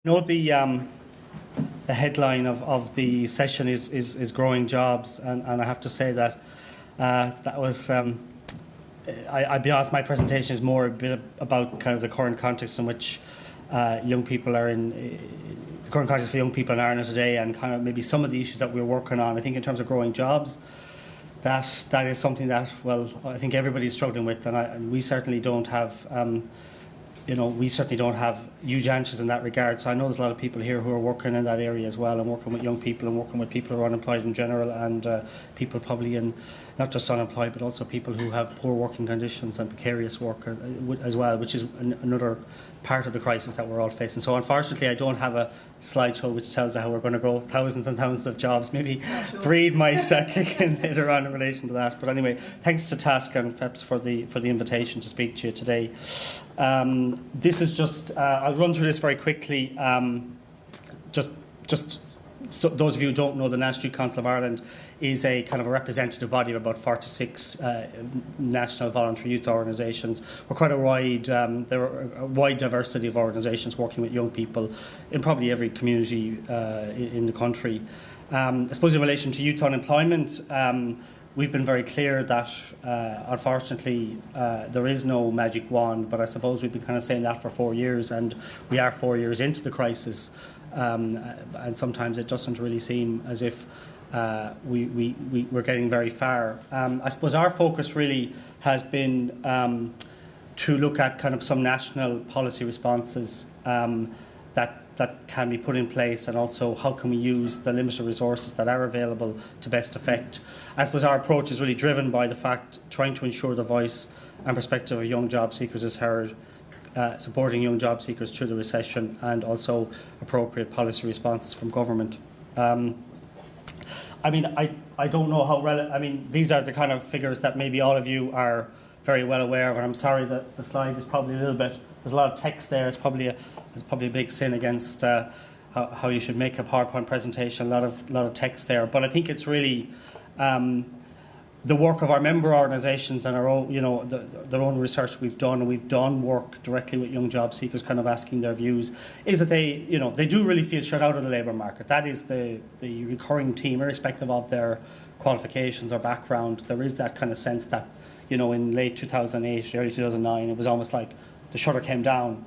know the headline of the session is growing jobs, and I have to say that that was I'll be honest, my presentation is more a bit about kind of the current context in which young people are in, the current context for young people in Ireland today, and kind of maybe some of the issues that we're working on. I think in terms of growing jobs, that is something that, well, I think everybody's struggling with, and we certainly don't have we certainly don't have huge answers in that regard. So I know there's a lot of people here who are working in that area as well, and working with young people and working with people who are unemployed in general, and people probably in not just unemployed but also people who have poor working conditions and precarious work as well, which is another part of the crisis that we're all facing. So unfortunately I don't have a slideshow which tells how we're going to grow thousands and thousands of jobs. Maybe Brid might kick in later on in relation to that. But anyway, thanks to TASC and FEPS for the invitation to speak to you today. This is just, I'll run through this very quickly. Just so those of you who don't know, the National Youth Council of Ireland is a kind of a representative body of about 46 national voluntary youth organisations. We're quite a wide, there are a wide diversity of organisations working with young people in probably every community in the country. I suppose in relation to youth unemployment, we've been very clear that unfortunately there is no magic wand, but I suppose we've been kind of saying that for 4 years, and we are 4 years into the crisis. And sometimes it doesn't really seem as if we're getting very far. I suppose our focus really has been to look at kind of some national policy responses that can be put in place, and also how can we use the limited resources that are available to best effect. I suppose our approach is really driven by the fact trying to ensure the voice and perspective of young job seekers is heard, supporting young job seekers through the recession, and also appropriate policy responses from government. I mean, I don't know how relevant. I mean, these are the kind of figures that maybe all of you are very well aware of, and I'm sorry that the slide is probably a little bit, there's a lot of text there. It's probably a big sin against how you should make a PowerPoint presentation. A lot of text there, but I think it's really the work of our member organisations and our own, their own research we've done, and we've done work directly with young job seekers, kind of asking their views, is that they do really feel shut out of the labour market. That is the recurring theme, irrespective of their qualifications or background. There is that kind of sense that, in late 2008, early 2009, it was almost like the shutter came down.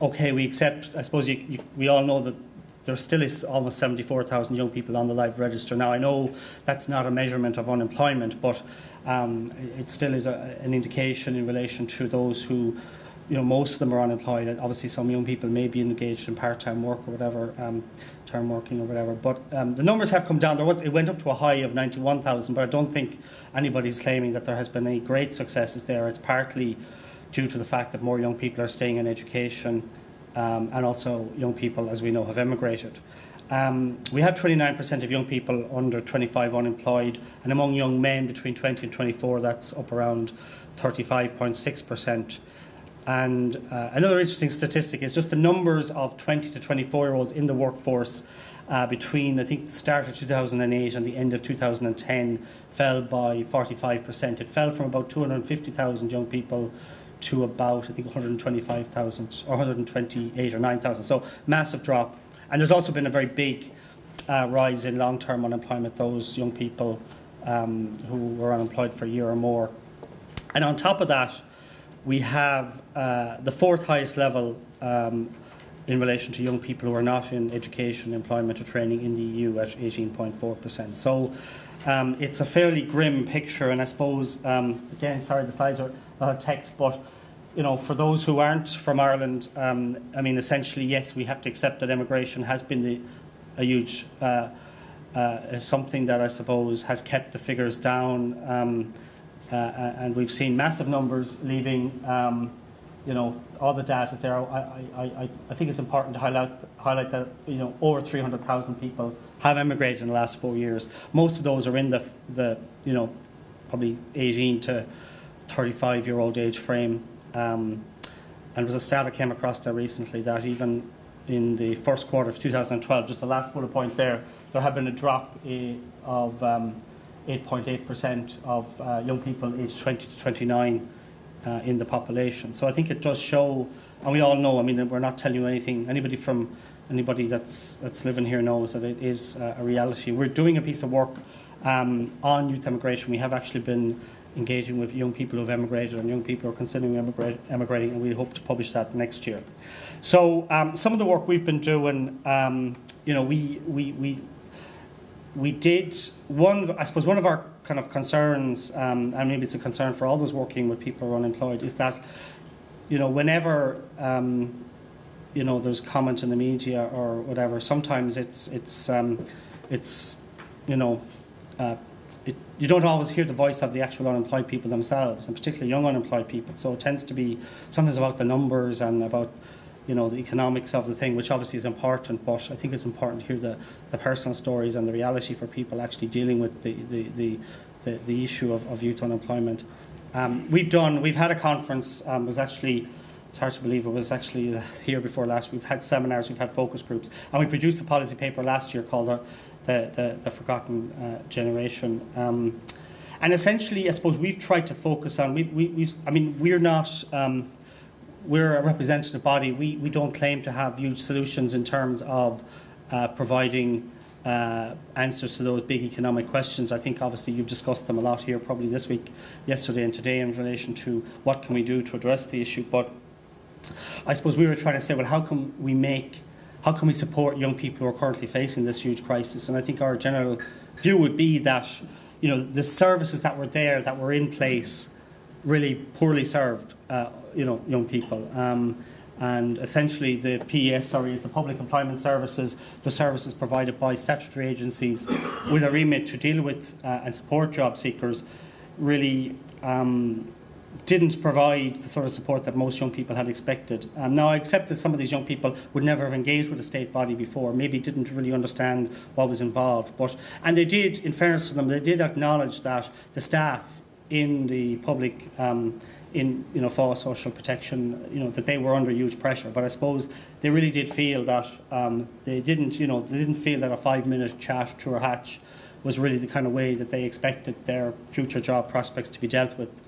Okay, we accept, I suppose we all know that there still is almost 74,000 young people on the live register. Now, I know that's not a measurement of unemployment, but it still is an indication in relation to those who, most of them are unemployed. And obviously, some young people may be engaged in part-time work or whatever, term working or whatever. But the numbers have come down. It went up to a high of 91,000, but I don't think anybody's claiming that there has been any great successes there. It's partly due to the fact that more young people are staying in education, and also young people, as we know, have emigrated. We have 29% of young people under 25 unemployed, and among young men between 20 and 24, that's up around 35.6%. And another interesting statistic is just the numbers of 20 to 24-year-olds in the workforce between, I think, the start of 2008 and the end of 2010 fell by 45%. It fell from about 250,000 young people to about, I think, 125,000 or 128 or 9,000. So massive drop. And there's also been a very big rise in long-term unemployment, those young people who were unemployed for a year or more. And on top of that, we have the fourth highest level in relation to young people who are not in education, employment or training in the EU at 18.4%. So it's a fairly grim picture, and I suppose, again, sorry, the slides are a lot of text, but for those who aren't from Ireland, I mean, essentially, yes, we have to accept that immigration has been a huge something that I suppose has kept the figures down, and we've seen massive numbers leaving. All the data there. I think it's important to highlight that over 300,000 people have emigrated in the last 4 years. Most of those are in the probably 18 to 35-year-old age frame. And there was a stat I came across there recently that even in the first quarter of 2012, just the last bullet point there have been a drop of 8.8% of young people aged 20 to 29 in the population. So I think it does show, and we all know, I mean, we're not telling you anything, anybody that's living here knows that it is a reality. We're doing a piece of work on youth emigration. We have actually been engaging with young people who have emigrated and young people who are considering emigrating, and we hope to publish that next year. So some of the work we've been doing, you know, we did one of our kind of concerns, and maybe it's a concern for all those working with people who are unemployed, is that, you know, whenever you know, there's comment in the media or whatever, sometimes it's you know, you don't always hear the voice of the actual unemployed people themselves, and particularly young unemployed people. So it tends to be sometimes about the numbers and about, you know, the economics of the thing, which obviously is important, but I think it's important to hear the personal stories and the reality for people actually dealing with the issue of youth unemployment. We've had a conference, it was actually, it's hard to believe, it was actually the year before last. We've had seminars, we've had focus groups, and we produced a policy paper last year called the Forgotten Generation. And essentially, I suppose we've tried to focus on, I mean, we're not, we're a representative body. We don't claim to have huge solutions in terms of providing answers to those big economic questions. I think obviously you've discussed them a lot here, probably this week, yesterday and today, in relation to what can we do to address the issue. But I suppose we were trying to say, well, how can we support young people who are currently facing this huge crisis? And I think our general view would be that, you know, the services that were there, that were in place, really poorly served, you know, young people. And essentially the PES, the Public Employment Services, the services provided by statutory agencies with a remit to deal with and support job seekers, really didn't provide the sort of support that most young people had expected. Now, I accept that some of these young people would never have engaged with a state body before, maybe didn't really understand what was involved. And they did, in fairness to them, they did acknowledge that the staff in the public, for social protection, you know, that they were under huge pressure. But I suppose they really did feel that they didn't feel that a 5-minute chat through a hatch was really the kind of way that they expected their future job prospects to be dealt with.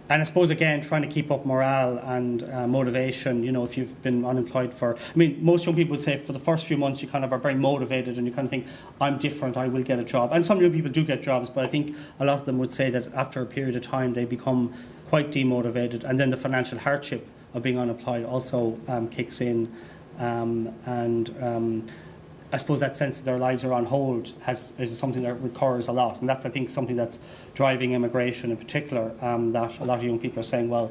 And I suppose, again, trying to keep up morale and motivation, you know, if you've been unemployed for, I mean, most young people would say for the first few months you kind of are very motivated and you kind of think, I'm different, I will get a job. And some young people do get jobs, but I think a lot of them would say that after a period of time they become quite demotivated, and then the financial hardship of being unemployed also kicks in, and I suppose that sense that their lives are on hold is something that recurs a lot, and that's, I think, something that's driving immigration in particular. That a lot of young people are saying, well,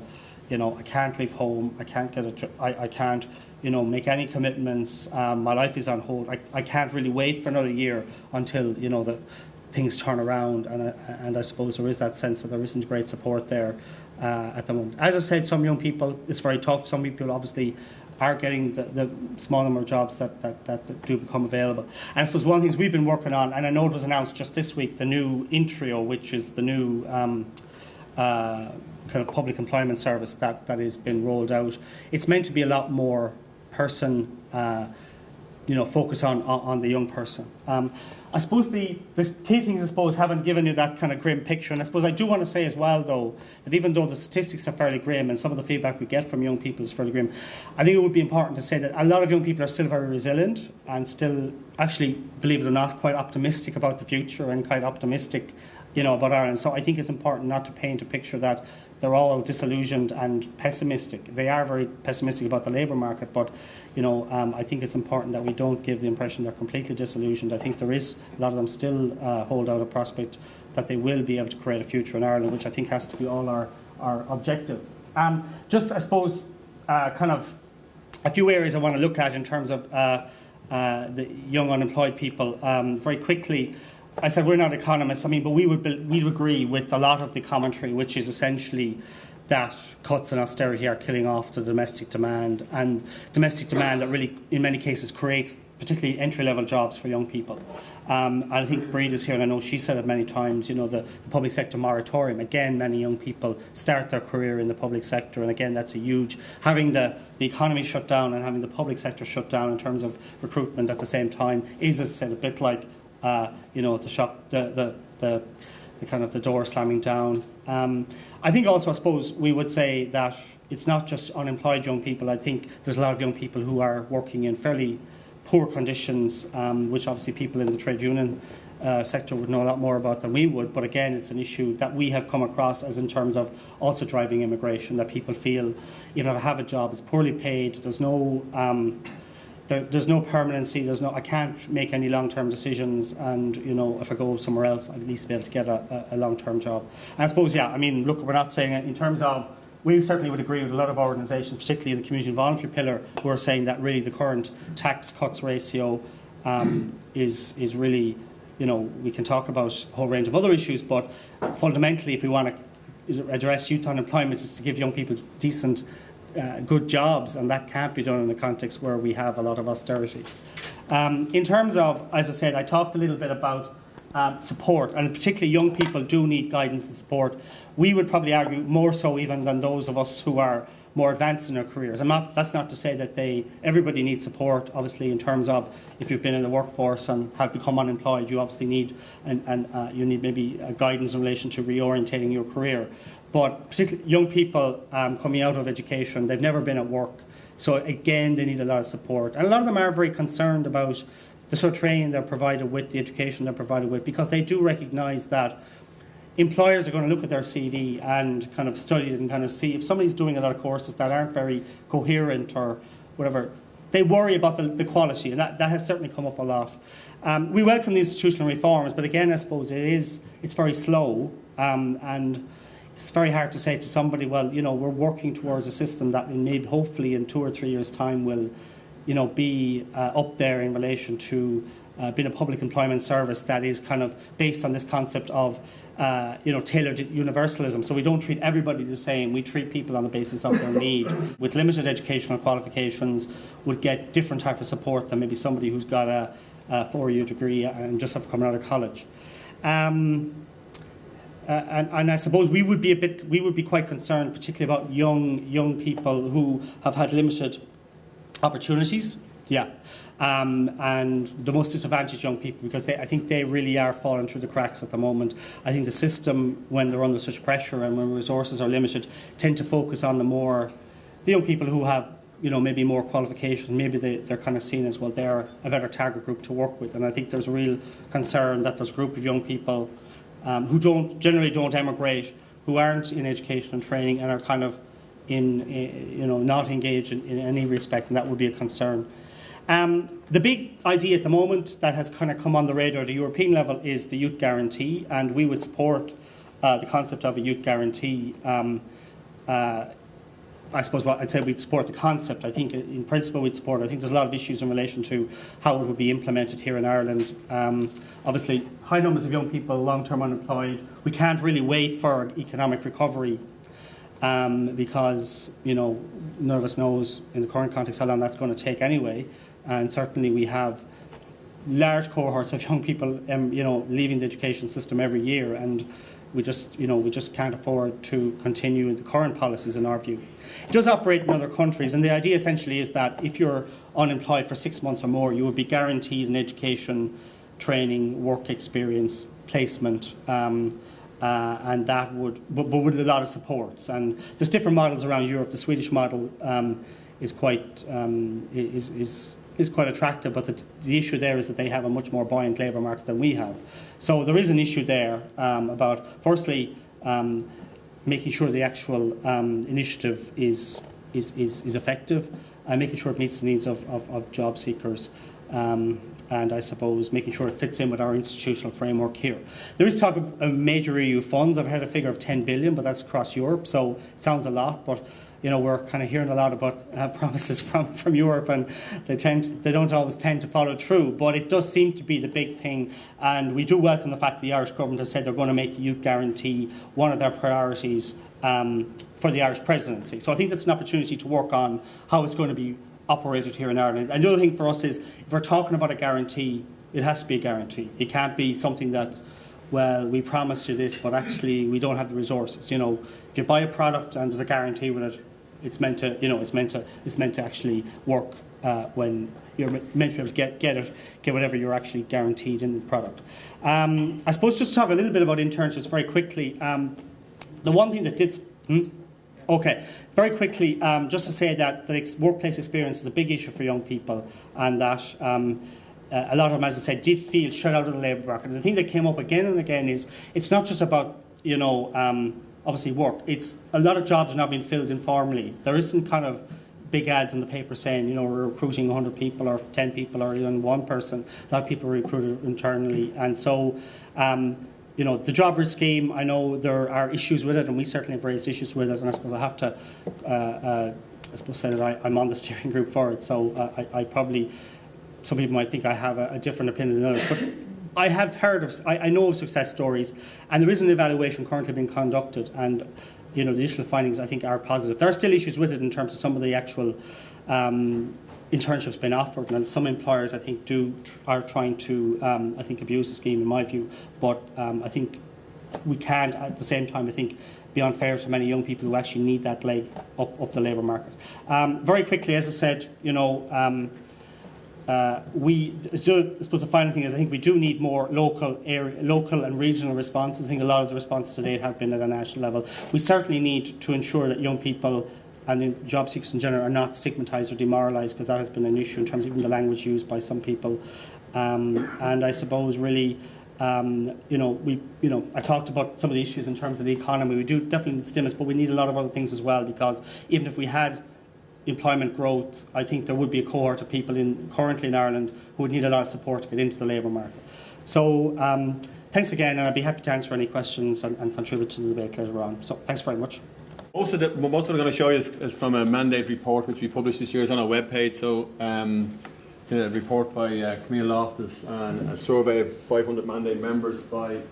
you know, I can't leave home, I can't get I can't, you know, make any commitments. My life is on hold. I can't really wait for another year until, you know, that things turn around. And I suppose there is that sense that there isn't great support there at the moment. As I said, some young people, it's very tough. Some people obviously are getting the small number of jobs that do become available. And I suppose one of the things we've been working on, and I know it was announced just this week, the new INTRIO, which is the new kind of public employment service that has been rolled out. It's meant to be a lot more person, focus on the young person. I suppose the key things, I suppose, haven't given you that kind of grim picture. And I suppose I do want to say as well, though, that even though the statistics are fairly grim and some of the feedback we get from young people is fairly grim, I think it would be important to say that a lot of young people are still very resilient and still, actually, believe it or not, quite optimistic about the future and quite optimistic, you know, about Ireland. So I think it's important not to paint a picture that they're all disillusioned and pessimistic. They are very pessimistic about the labour market, but you know, I think it's important that we don't give the impression they're completely disillusioned. I think there is, a lot of them still hold out a prospect that they will be able to create a future in Ireland, which I think has to be all our objective. Just, I suppose, kind of a few areas I want to look at in terms of the young unemployed people. Very quickly, I said we're not economists, but we'd agree with a lot of the commentary, which is essentially that cuts and austerity are killing off the domestic demand, and domestic demand that really, in many cases, creates particularly entry-level jobs for young people. And I think Brid is here, and I know she said it many times, you know, the public sector moratorium. Again, many young people start their career in the public sector, and again, that's a huge, having the economy shut down and having the public sector shut down in terms of recruitment at the same time is, as I said, a bit like, the kind of the door slamming down I think also, I suppose, we would say that it's not just unemployed young people. I think there's a lot of young people who are working in fairly poor conditions, which obviously people in the trade union sector would know a lot more about than we would. But again, it's an issue that we have come across as in terms of also driving immigration, that people feel, if I have a job, it's poorly paid, there's no permanency, I can't make any long-term decisions, and if I go somewhere else, I'll at least be able to get a long-term job. And I suppose, yeah, I mean, look, we're not saying it in terms of, we certainly would agree with a lot of organisations, particularly in the community and voluntary pillar, who are saying that really the current tax cuts ratio is really, we can talk about a whole range of other issues, but fundamentally, if we want to address youth unemployment, is to give young people decent, good jobs, and that can't be done in a context where we have a lot of austerity. In terms of, as I said, I talked a little bit about support, and particularly young people do need guidance and support. We would probably argue more so even than those of us who are more advanced in their careers. That's not to say that everybody needs support, obviously, in terms of if you've been in the workforce and have become unemployed, you obviously need, you need maybe guidance in relation to reorientating your career. But particularly young people coming out of education, they've never been at work. So again, they need a lot of support. And a lot of them are very concerned about the sort of training they're provided with, the education they're provided with, because they do recognise that employers are going to look at their CV and kind of study it and kind of see if somebody's doing a lot of courses that aren't very coherent or whatever. They worry about the quality, and that has certainly come up a lot. We welcome the institutional reforms, but again, I suppose it's very slow, and it's very hard to say to somebody, well, we're working towards a system that maybe hopefully in 2 or 3 years' time will, be up there in relation to being a public employment service that is kind of based on this concept of tailored universalism. So we don't treat everybody the same. We treat people on the basis of their need. With limited educational qualifications, would get different type of support than maybe somebody who's got a 4-year degree and just have come out of college. And I suppose we would be quite concerned, particularly about young people who have had limited opportunities. Yeah. And the most disadvantaged young people, because I think they really are falling through the cracks at the moment. I think the system, when they're under such pressure and when resources are limited, tend to focus on the young people who have, maybe more qualifications. Maybe they're kind of seen as, well, they're a better target group to work with. And I think there's a real concern that there's a group of young people who generally don't emigrate, who aren't in education and training and are kind of not engaged in any respect, and that would be a concern. The big idea at the moment that has kind of come on the radar at the European level is the youth guarantee, and we would support the concept of a youth guarantee. I suppose I'd say we'd support the concept. I think in principle we'd support it. I think there's a lot of issues in relation to how it would be implemented here in Ireland. Obviously, high numbers of young people long-term unemployed. We can't really wait for economic recovery because none of us knows in the current context how long that's going to take anyway. And certainly we have large cohorts of young people leaving the education system every year, and we just can't afford to continue in the current policies in our view. It does operate in other countries, and the idea essentially is that if you're unemployed for 6 months or more, you would be guaranteed an education, training, work experience, placement, and that but with a lot of supports. And there's different models around Europe. The Swedish model is quite attractive, but the issue there is that they have a much more buoyant labour market than we have. So there is an issue there about, firstly, making sure the actual initiative is effective, and making sure it meets the needs of job seekers, and I suppose making sure it fits in with our institutional framework here. There is talk of major EU funds. I've heard a figure of 10 billion, but that's across Europe, so it sounds a lot, but we're kind of hearing a lot about promises from Europe, and they don't always tend to follow through. But it does seem to be the big thing, and we do welcome the fact that the Irish government has said they're going to make the youth guarantee one of their priorities for the Irish presidency. So I think that's an opportunity to work on how it's going to be operated here in Ireland. And the other thing for us is, if we're talking about a guarantee, it has to be a guarantee. It can't be something that's, well, we promised you this, but actually we don't have the resources. If you buy a product and there's a guarantee with it, it's meant to actually work when you're meant to be able to get whatever you're actually guaranteed in the product. I suppose just to talk a little bit about internships very quickly. The one thing that did... Okay, very quickly, just to say that the workplace experience is a big issue for young people, and that a lot of them, as I said, did feel shut out of the labour market. And the thing that came up again and again is it's not just about, you know, obviously work. It's a lot of jobs are now being filled informally. There isn't kind of big ads in the paper saying, you know, we're recruiting 100 people or 10 people or even one person. A lot of people are recruited internally, and so. You know, the job risk scheme, I know there are issues with it, and we certainly have raised issues with it, and I suppose I have to say that I'm on the steering group for it, so I probably, some people might think I have a different opinion than others, but I have heard of, I know of success stories, and there is an evaluation currently being conducted, and, you know, the initial findings, I think, are positive. There are still issues with it in terms of some of the actual internships being offered, and some employers, I think, are trying to, I think, abuse the scheme in my view. But I think we can't, at the same time, I think, be unfair to many young people who actually need that leg up the labour market. Very quickly, as I said, you know, I suppose the final thing is I think we do need more local and regional responses. I think a lot of the responses today have been at a national level. We certainly need to ensure that young people and job seekers in general are not stigmatised or demoralised, because that has been an issue in terms of even the language used by some people. And I suppose really, you know, I talked about some of the issues in terms of the economy. We do definitely need stimulus, but we need a lot of other things as well, because even if we had employment growth, I think there would be a cohort of people currently in Ireland who would need a lot of support to get into the labour market. So thanks again, and I'd be happy to answer any questions and contribute to the debate later on. So thanks very much. Most of what I'm going to show you is from a mandate report which we published this year. It's on our webpage. So it's a report by Camille Loftus and a survey of 500 mandate members by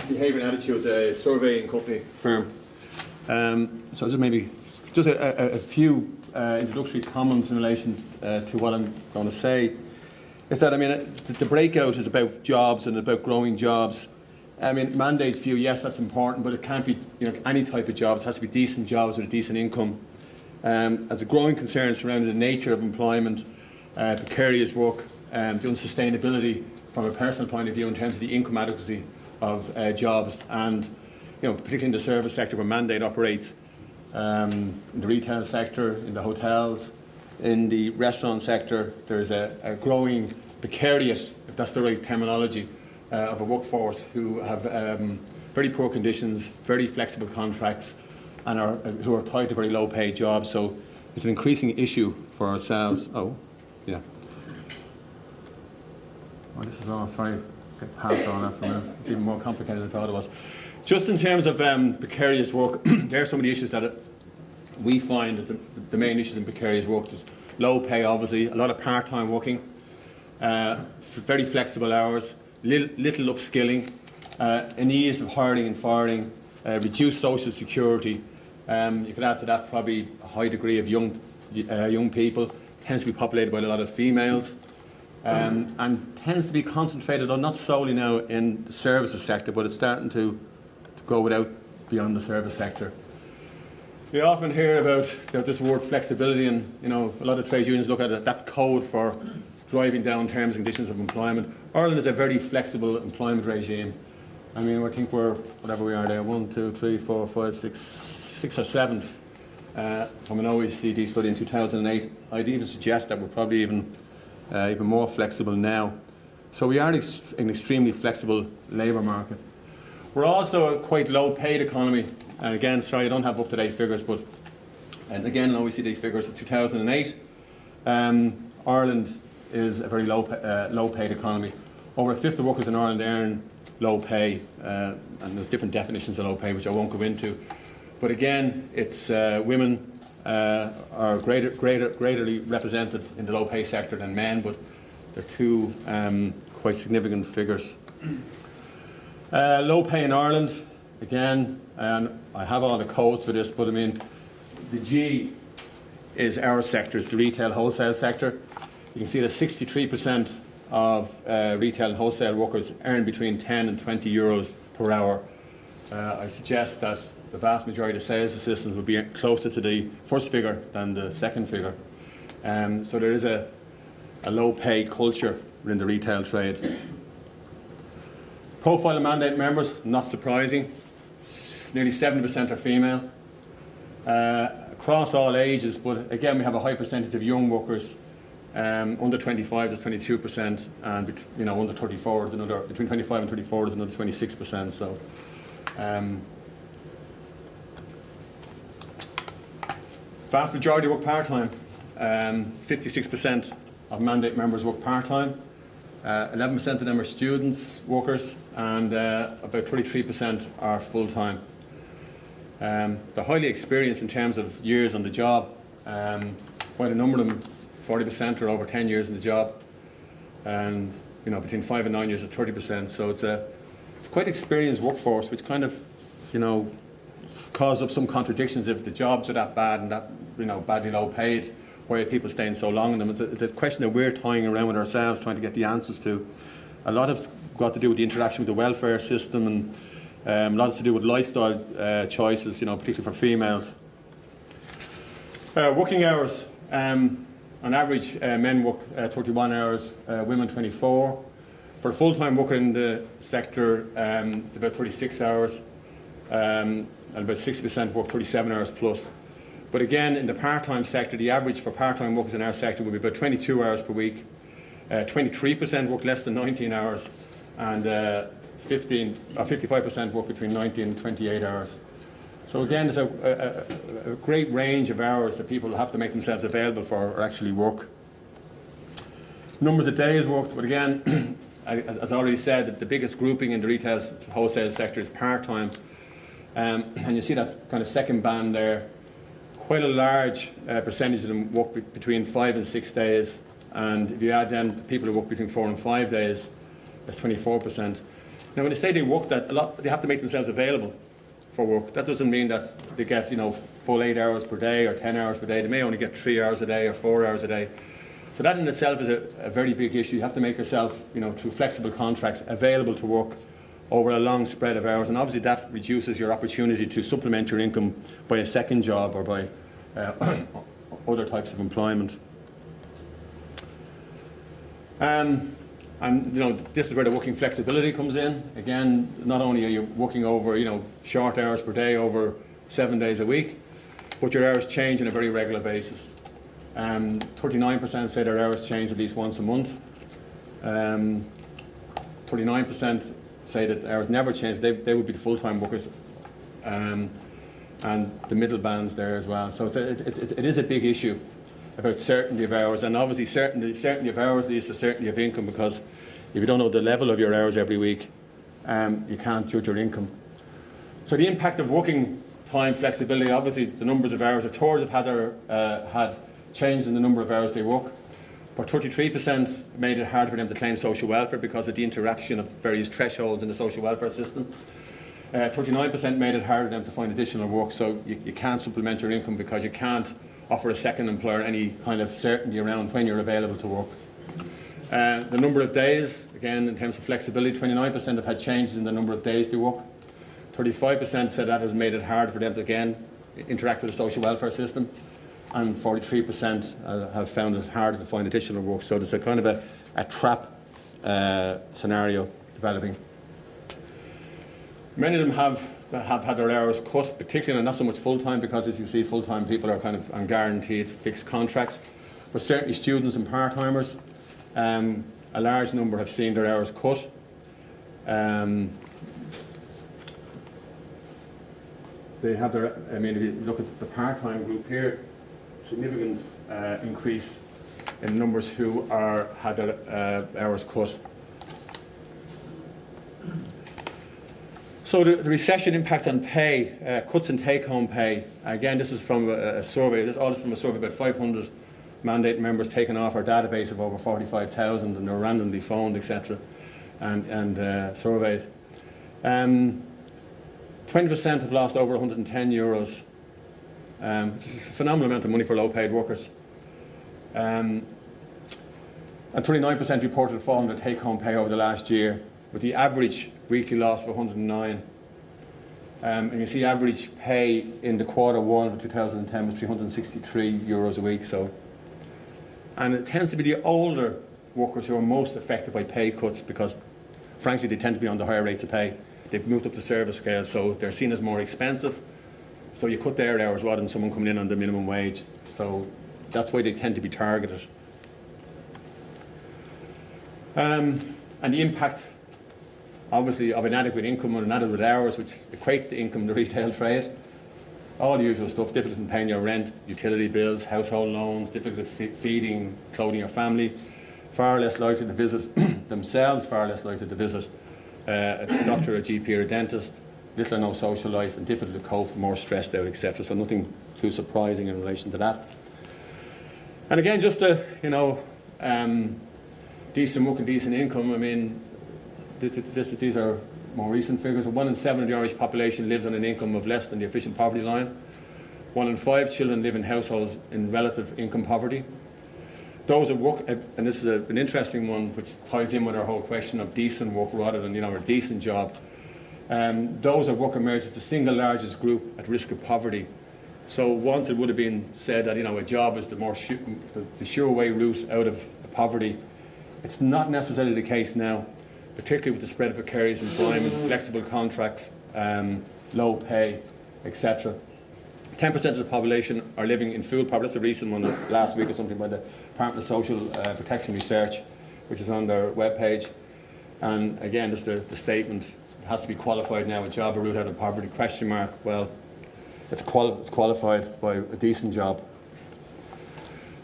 Behaviour and Attitudes, a surveying company firm. So just a few introductory comments in relation to what I'm going to say. Is that, I mean, the breakout is about jobs and about growing jobs. I mean, mandate view, yes, that's important, but it can't be, you know, any type of jobs. It has to be decent jobs with a decent income. As a growing concern surrounding the nature of employment, precarious work, the unsustainability from a personal point of view in terms of the income adequacy of jobs, and, you know, particularly in the service sector where mandate operates, in the retail sector, in the hotels, in the restaurant sector, there's a growing precarious, if that's the right terminology, of a workforce who have very poor conditions, very flexible contracts, and who are tied to very low-paid jobs. So it's an increasing issue for ourselves. Oh, yeah. Oh, this is all, sorry, get past all that for a minute. It's even more complicated than I thought it was. Just in terms of precarious work, there are some of the issues that we find that the main issues in precarious work is low pay, obviously, a lot of part-time working, very flexible hours, little upskilling, an ease of hiring and firing, reduced social security. You could add to that probably a high degree of young people. Tends to be populated by a lot of females, and tends to be concentrated on not solely now in the services sector, but it's starting to go beyond the service sector. We often hear about this word flexibility, and, you know, a lot of trade unions look at it. That's code for driving down terms and conditions of employment. Ireland is a very flexible employment regime. I mean, I think we're, whatever we are there, 1, 2, 3, 4, 5, 6 or 7th from an OECD study in 2008. I'd even suggest that we're probably even more flexible now. So we are an extremely flexible labour market. We're also a quite low-paid economy. And again, sorry, I don't have up-to-date figures, but and again, OECD figures of 2008. Ireland is a very low-paid economy. Over a fifth of workers in Ireland earn low pay, and there's different definitions of low pay, which I won't go into. But again, it's women are greatly represented in the low pay sector than men, but they're two quite significant figures. Low pay in Ireland, again, and I have all the codes for this, but I mean, the G is our sector, it's the retail wholesale sector. You can see that 63% of retail and wholesale workers earn between 10 and 20 euros per hour. I suggest that the vast majority of sales assistants would be closer to the first figure than the second figure. So there is a low pay culture within the retail trade. Profile of mandate members, not surprising. nearly 70% are female. Across all ages, but again, we have a high percentage of young workers. Under 25 there's 22%, and under 34 there's another, between 25 and 34 there's another 26%. So vast majority work part-time. 56% of mandate members work part-time. 11% of them are students, workers, and about 33% are full-time. They're highly experienced in terms of years on the job. Quite a number of them, 40% are over 10 years in the job, and between 5 and 9 years is 30%. So it's quite experienced workforce, which kind of caused up some contradictions. If the jobs are that bad and that badly low paid, why are people staying so long in them? It's a question that we're toying around with ourselves, trying to get the answers to. A lot of it's got to do with the interaction with the welfare system, and a lot to do with lifestyle choices, particularly for females. Working hours. On average, men work 31 hours, women 24. For a full-time worker in the sector, it's about 36 hours, and about 60% work 37 hours plus. But again, in the part-time sector, the average for part-time workers in our sector would be about 22 hours per week. 23% work less than 19 hours, and 55% work between 19 and 28 hours. So again, there's a great range of hours that people have to make themselves available for or actually work. Numbers of days worked, but again, as I already said, the biggest grouping in the retail wholesale sector is part-time. And you see that kind of second band there. Quite a large percentage of them work between 5 and 6 days, and if you add then the people who work between 4 and 5 days, that's 24%. Now, when they say they work that a lot, they have to make themselves available for work. That doesn't mean that they get full 8 hours per day or 10 hours per day. They may only get 3 hours a day or 4 hours a day. So that in itself is a very big issue. You have to make yourself, through flexible contracts, available to work over a long spread of hours, and obviously that reduces your opportunity to supplement your income by a second job or by other types of employment. And this is where the working flexibility comes in. Again, not only are you working over short hours per day over 7 days a week, but your hours change on a very regular basis. 39% say their hours change at least once a month. 39% say that hours never change. They would be the full-time workers, and the middle bands there as well. So it is a big issue about certainty of hours, and obviously certainty of hours leads to certainty of income, because if you don't know the level of your hours every week, you can't judge your income. So the impact of working time flexibility, obviously the numbers of hours, the tours have had changes in the number of hours they work. But 33% made it hard for them to claim social welfare because of the interaction of various thresholds in the social welfare system. 39% made it harder for them to find additional work, so you can't supplement your income because you can't offer a second employer any kind of certainty around when you're available to work. The number of days, again, in terms of flexibility, 29% have had changes in the number of days they work. 35% said that has made it harder for them to, again, interact with the social welfare system. And 43% have found it harder to find additional work. So there's a kind of a trap scenario developing. Many of them have had their hours cut, particularly not so much full-time, because as you see, full-time people are kind of on guaranteed fixed contracts. But certainly students and part-timers, a large number have seen their hours cut. They have their, if you look at the part-time group here, significant increase in numbers who had their hours cut. So the recession impact on pay, cuts in take-home pay. Again, this is from a survey. All this from a survey about 500 mandate members taken off our database of over 45,000, and they were randomly phoned, etc., and surveyed. 20% have lost over 110 euros. Which is a phenomenal amount of money for low-paid workers. And 29% reported a fall in their take-home pay over the last year, with the average weekly loss of 109. And you see average pay in the Q1 of 2010 was 363 euros a week. So, and it tends to be the older workers who are most affected by pay cuts because, frankly, they tend to be on the higher rates of pay. they've moved up the service scale, so they're seen as more expensive. So you cut their hours rather than someone coming in on the minimum wage. So that's why they tend to be targeted. And the impact, obviously, of inadequate income and inadequate hours, which equates to income in the retail trade. All the usual stuff, difficulties in paying your rent, utility bills, household loans, difficulty feeding, clothing your family, far less likely to visit themselves, far less likely to visit a doctor, a GP or a dentist, little or no social life, and difficult to cope, more stressed out, etc. So nothing too surprising in relation to that. And again, just a, decent work and decent income. I mean, these are more recent figures. 1 in 7 of the Irish population lives on an income of less than the official poverty line. 1 in 5 children live in households in relative income poverty. Those that work, and this is an interesting one which ties in with our whole question of decent work rather than a decent job. Those that work emerge as the single largest group at risk of poverty. So once it would have been said that a job is the sure way route out of poverty, it's not necessarily the case now, particularly with the spread of precarious employment, flexible contracts, low pay, etc. 10% of the population are living in food poverty. That's a recent one last week or something by the Department of Social Protection Research, which is on their webpage. And again, just the statement, it has to be qualified now, a job, a route out of poverty, question mark. Well, it's qualified by a decent job.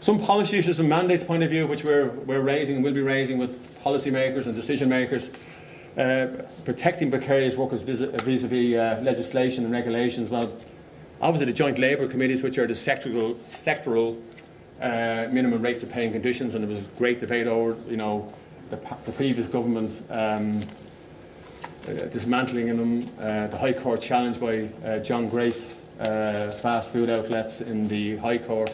Some policy issues and mandates point of view, which we're raising and will be raising with policymakers and decision makers, protecting precarious workers vis-a-vis legislation and regulations. Well, obviously the joint labour committees, which are the sectoral minimum rates of pay and conditions, and there was great debate over the previous government dismantling in them. The High Court challenge by John Grace fast food outlets in the High Court,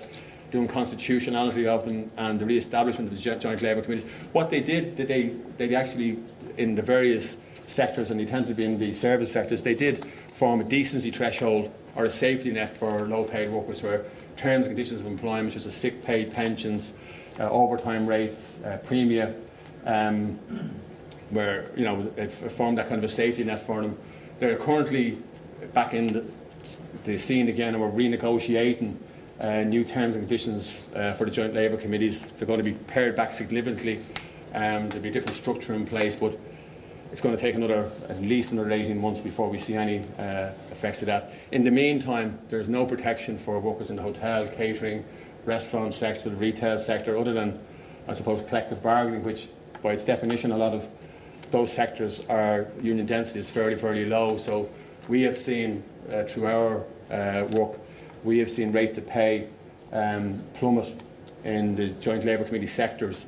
doing constitutionality of them, and the re-establishment of the joint labour committees. What they did, they actually, in the various sectors, and they tend to be in the service sectors, they did form a decency threshold or a safety net for low-paid workers, where terms and conditions of employment, such as sick pay, pensions, overtime rates, premia, where it formed that kind of a safety net for them. They're currently back in the scene again, and we're renegotiating new terms and conditions for the joint labour committees. They're going to be pared back significantly. There'll be a different structure in place, but it's going to take at least another 18 months before we see any effects of that. In the meantime, there's no protection for workers in the hotel, catering, restaurant sector, the retail sector, other than, I suppose, collective bargaining, which by its definition, a lot of those sectors are union density is fairly, fairly low. So we have seen through our work, we have seen rates of pay plummet in the joint labour committee sectors,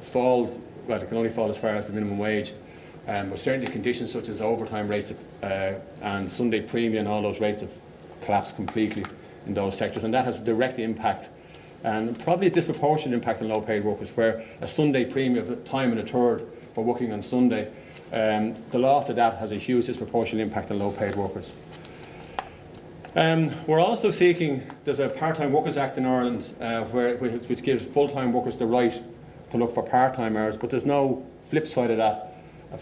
fall, well, it can only fall as far as the minimum wage, but certainly conditions such as overtime rates and Sunday premium and all those rates have collapsed completely in those sectors, and that has a direct impact and probably a disproportionate impact on low-paid workers, where a Sunday premium of time and a third for working on Sunday, the loss of that has a huge disproportionate impact on low-paid workers. We're also seeking, there's a Part-Time Workers Act in Ireland which gives full-time workers the right to look for part-time hours, but there's no flip side of that.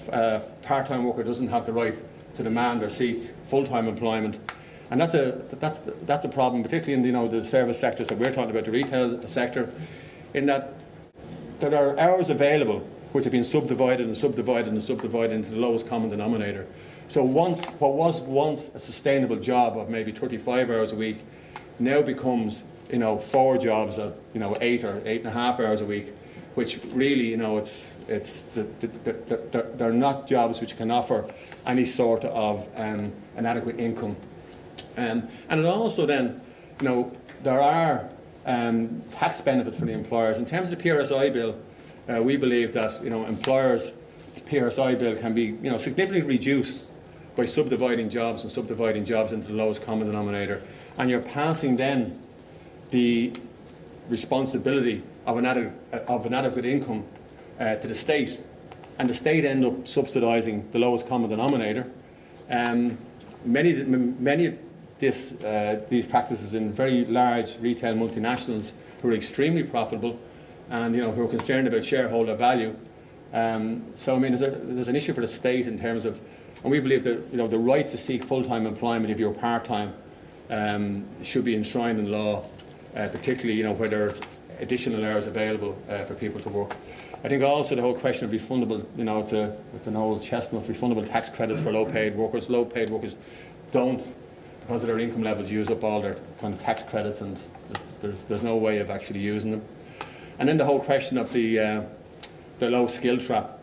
A part-time worker doesn't have the right to demand or seek full-time employment, and that's a problem, particularly in the service sectors that we're talking about, the retail sector, in that there are hours available which have been subdivided and subdivided and subdivided into the lowest common denominator. So what was once a sustainable job of maybe 35 hours a week now becomes 4 jobs of 8 or 8.5 hours a week, which really they're not jobs which can offer any sort of an adequate income, and it also then there are tax benefits for the employers in terms of the PRSI bill. We believe that employers' PRSI bill can be significantly reduced by subdividing jobs into the lowest common denominator, and you're passing then the responsibility of an adequate income to the state, and the state end up subsidising the lowest common denominator. Many of these practices in very large retail multinationals who are extremely profitable and who are concerned about shareholder value. So I mean, there's an issue for the state in terms of And we believe that the right to seek full-time employment if you're part-time should be enshrined in law, particularly where there's additional hours available for people to work. I think also the whole question of refundable, it's an old chestnut, refundable tax credits for low-paid workers. Low-paid workers don't, because of their income levels, use up all their kind of tax credits, and there's no way of actually using them. And then the whole question of the low skill trap.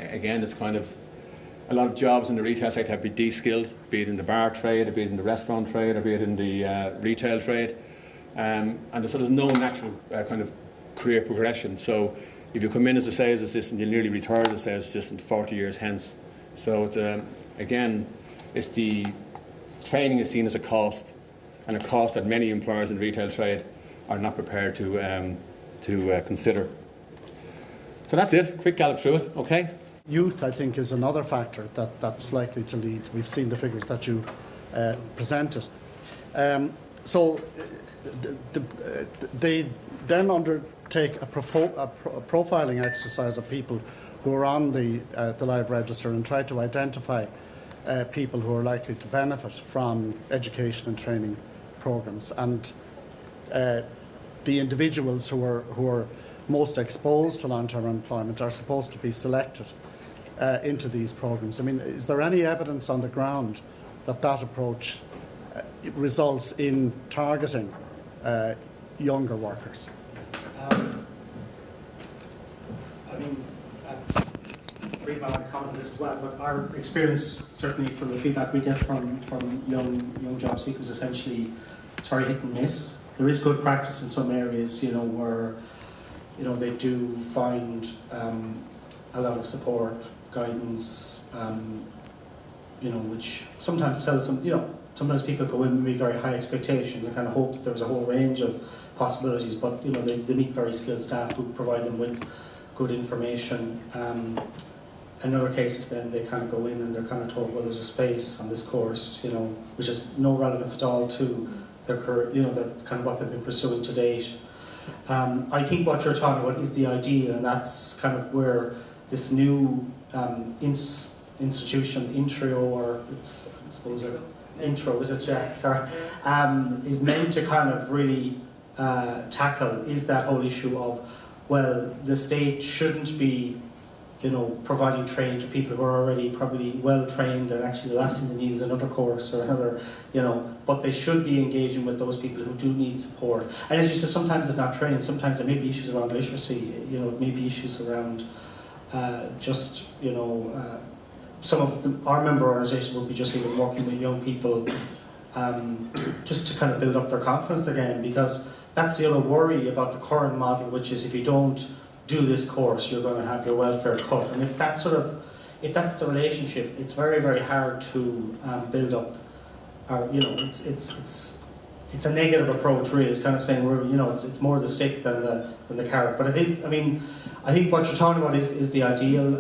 Again, it's kind of a lot of jobs in the retail sector have been de-skilled, be it in the bar trade, or be it in the restaurant trade, or be it in the retail trade. And so there's no natural kind of career progression. So if you come in as a sales assistant, you'll nearly retire as a sales assistant 40 years hence. So it's, again, it's the training is seen as a cost, and a cost that many employers in the retail trade are not prepared to consider. So that's it. Quick gallop through it. Okay. Youth, I think, is another factor that's likely to lead. We've seen the figures that you presented. So they then undertake a profiling exercise of people who are on the live register and try to identify people who are likely to benefit from education and training programs. And the individuals who are most exposed to long-term employment are supposed to be selected into these programs. I mean, is there any evidence on the ground that approach results in targeting younger workers? Brid might comment on this as well, but our experience, certainly from the feedback we get from young job seekers, essentially it's very hit and miss. There is good practice in some areas, where they do find a lot of support, guidance, which sometimes tells them, sometimes people go in with very high expectations and kind of hope that there's a whole range of possibilities, but they meet very skilled staff who provide them with good information. In other cases, then they kind of go in and they're kind of told, well, there's a space on this course, which has no relevance at all to their career, their kind of what they've been pursuing to date. I think what you're talking about is the ideal, and that's kind of where this new institution, intro, or it's, I suppose, intro, is it, Jack? Sorry, is meant to kind of really tackle is that whole issue of, well, the state shouldn't be, providing training to people who are already probably well trained, and actually the last thing they need is another course or another, but they should be engaging with those people who do need support. And as you said, sometimes it's not training, sometimes there may be issues around literacy, it may be issues around some of our member organisations will be just even working with young people just to kind of build up their confidence again, because that's the other worry about the current model, which is if you don't do this course, you're going to have your welfare cut. And if that's the relationship, it's very, very hard to build up. It's a negative approach, really. It's kind of saying it's more the stick than the carrot. But I think what you're talking about is the ideal.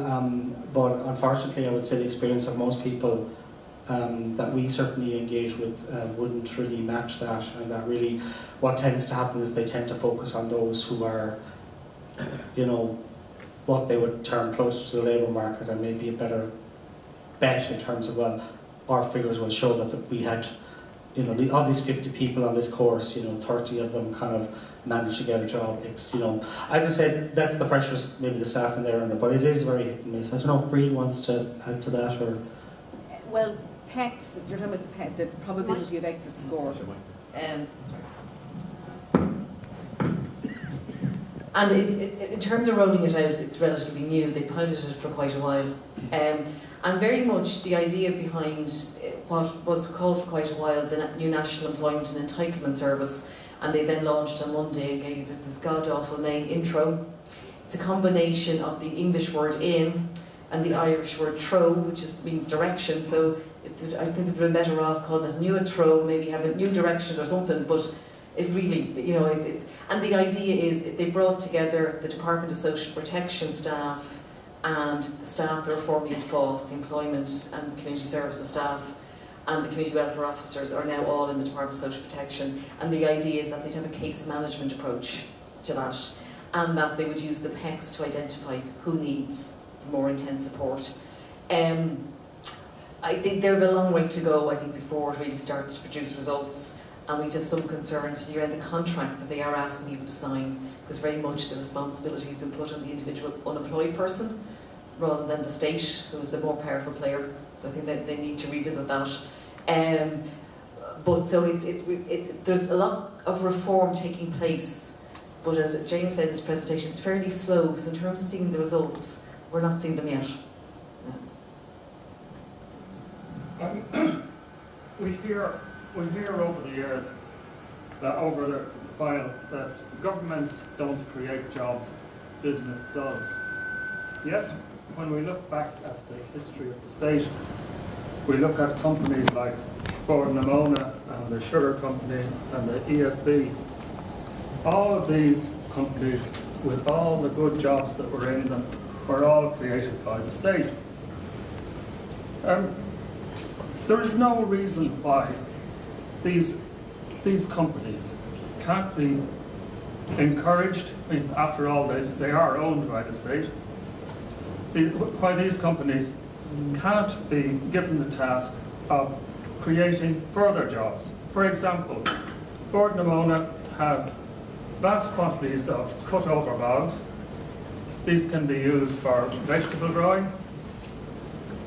But unfortunately, I would say the experience of most people that we certainly engage with wouldn't really match that. And that really, what tends to happen is they tend to focus on those who are, what they would term closer to the labour market, and maybe a better bet in terms of, well, our figures will show that we had, of these 50 people on this course, 30 of them kind of managed to get a job. As I said, that's the pressures maybe the staff in there, but it is very hit and miss. I don't know if Brid wants to add to that, or. Well, PECs, you're talking about the probability of exit score. And in terms of rolling it out, it's relatively new. They piloted it for quite a while. And very much the idea behind what was called for quite a while the new National Employment and Entitlement Service, and they then launched on Monday and gave it this god-awful name, Intro. It's a combination of the English word in and the Irish word tro, which means direction. So I think they'd been better off calling it New Intro, maybe having new directions or something, but it really, and the idea is they brought together the Department of Social Protection staff and the staff that are formerly in FOSS, the Employment and Community Services staff, and the Community Welfare Officers are now all in the Department of Social Protection. And the idea is that they'd have a case management approach to that, and that they would use the PECs to identify who needs more intense support. I think they have a long way to go, I think, before it really starts to produce results. And we have some concerns around the contract that they are asking people to sign, because very much the responsibility has been put on the individual unemployed person rather than the state, who is the more powerful player. So I think that they need to revisit that. But so there's a lot of reform taking place, but as James said in his presentation, it's fairly slow. So in terms of seeing the results, we're not seeing them yet. We hear over the years, over the while, that governments don't create jobs, business does. Yet, when we look back at the history of the state, we look at companies like Bord Namona and the Sugar Company and the ESB. All of these companies, with all the good jobs that were in them, were all created by the state. There is no reason why these companies can't be encouraged. I mean, after all, they are owned by the state. Why these companies can't be given the task of creating further jobs. For example, Bord Namona has vast quantities of cut-over bogs. These can be used for vegetable growing.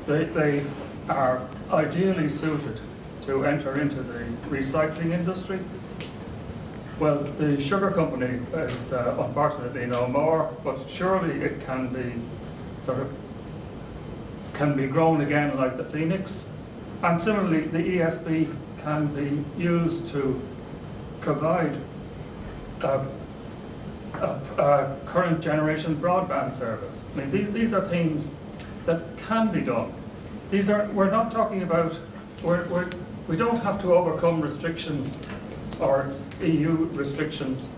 They are ideally suited to enter into the recycling industry. Well, the sugar company is unfortunately no more, but surely it can be grown again like the phoenix. And similarly, the ESB can be used to provide a current generation broadband service. I mean, these are things that can be done. We're not talking about, we don't have to overcome restrictions or EU restrictions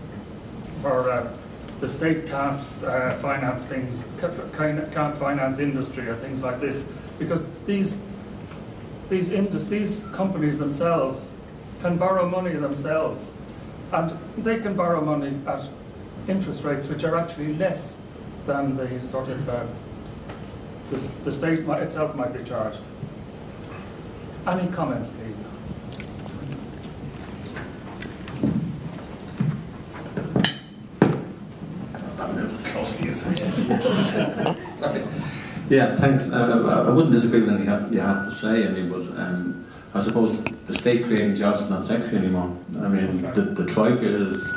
for the state can't finance things, can't finance industry or things like this, because these companies themselves can borrow money themselves, and they can borrow money at interest rates which are actually less than the sort of the state itself might be charged. Any comments, please? Yeah, thanks. I wouldn't disagree with anything you have to say. I mean, but I suppose the state creating jobs is not sexy anymore. I mean, the Troika is,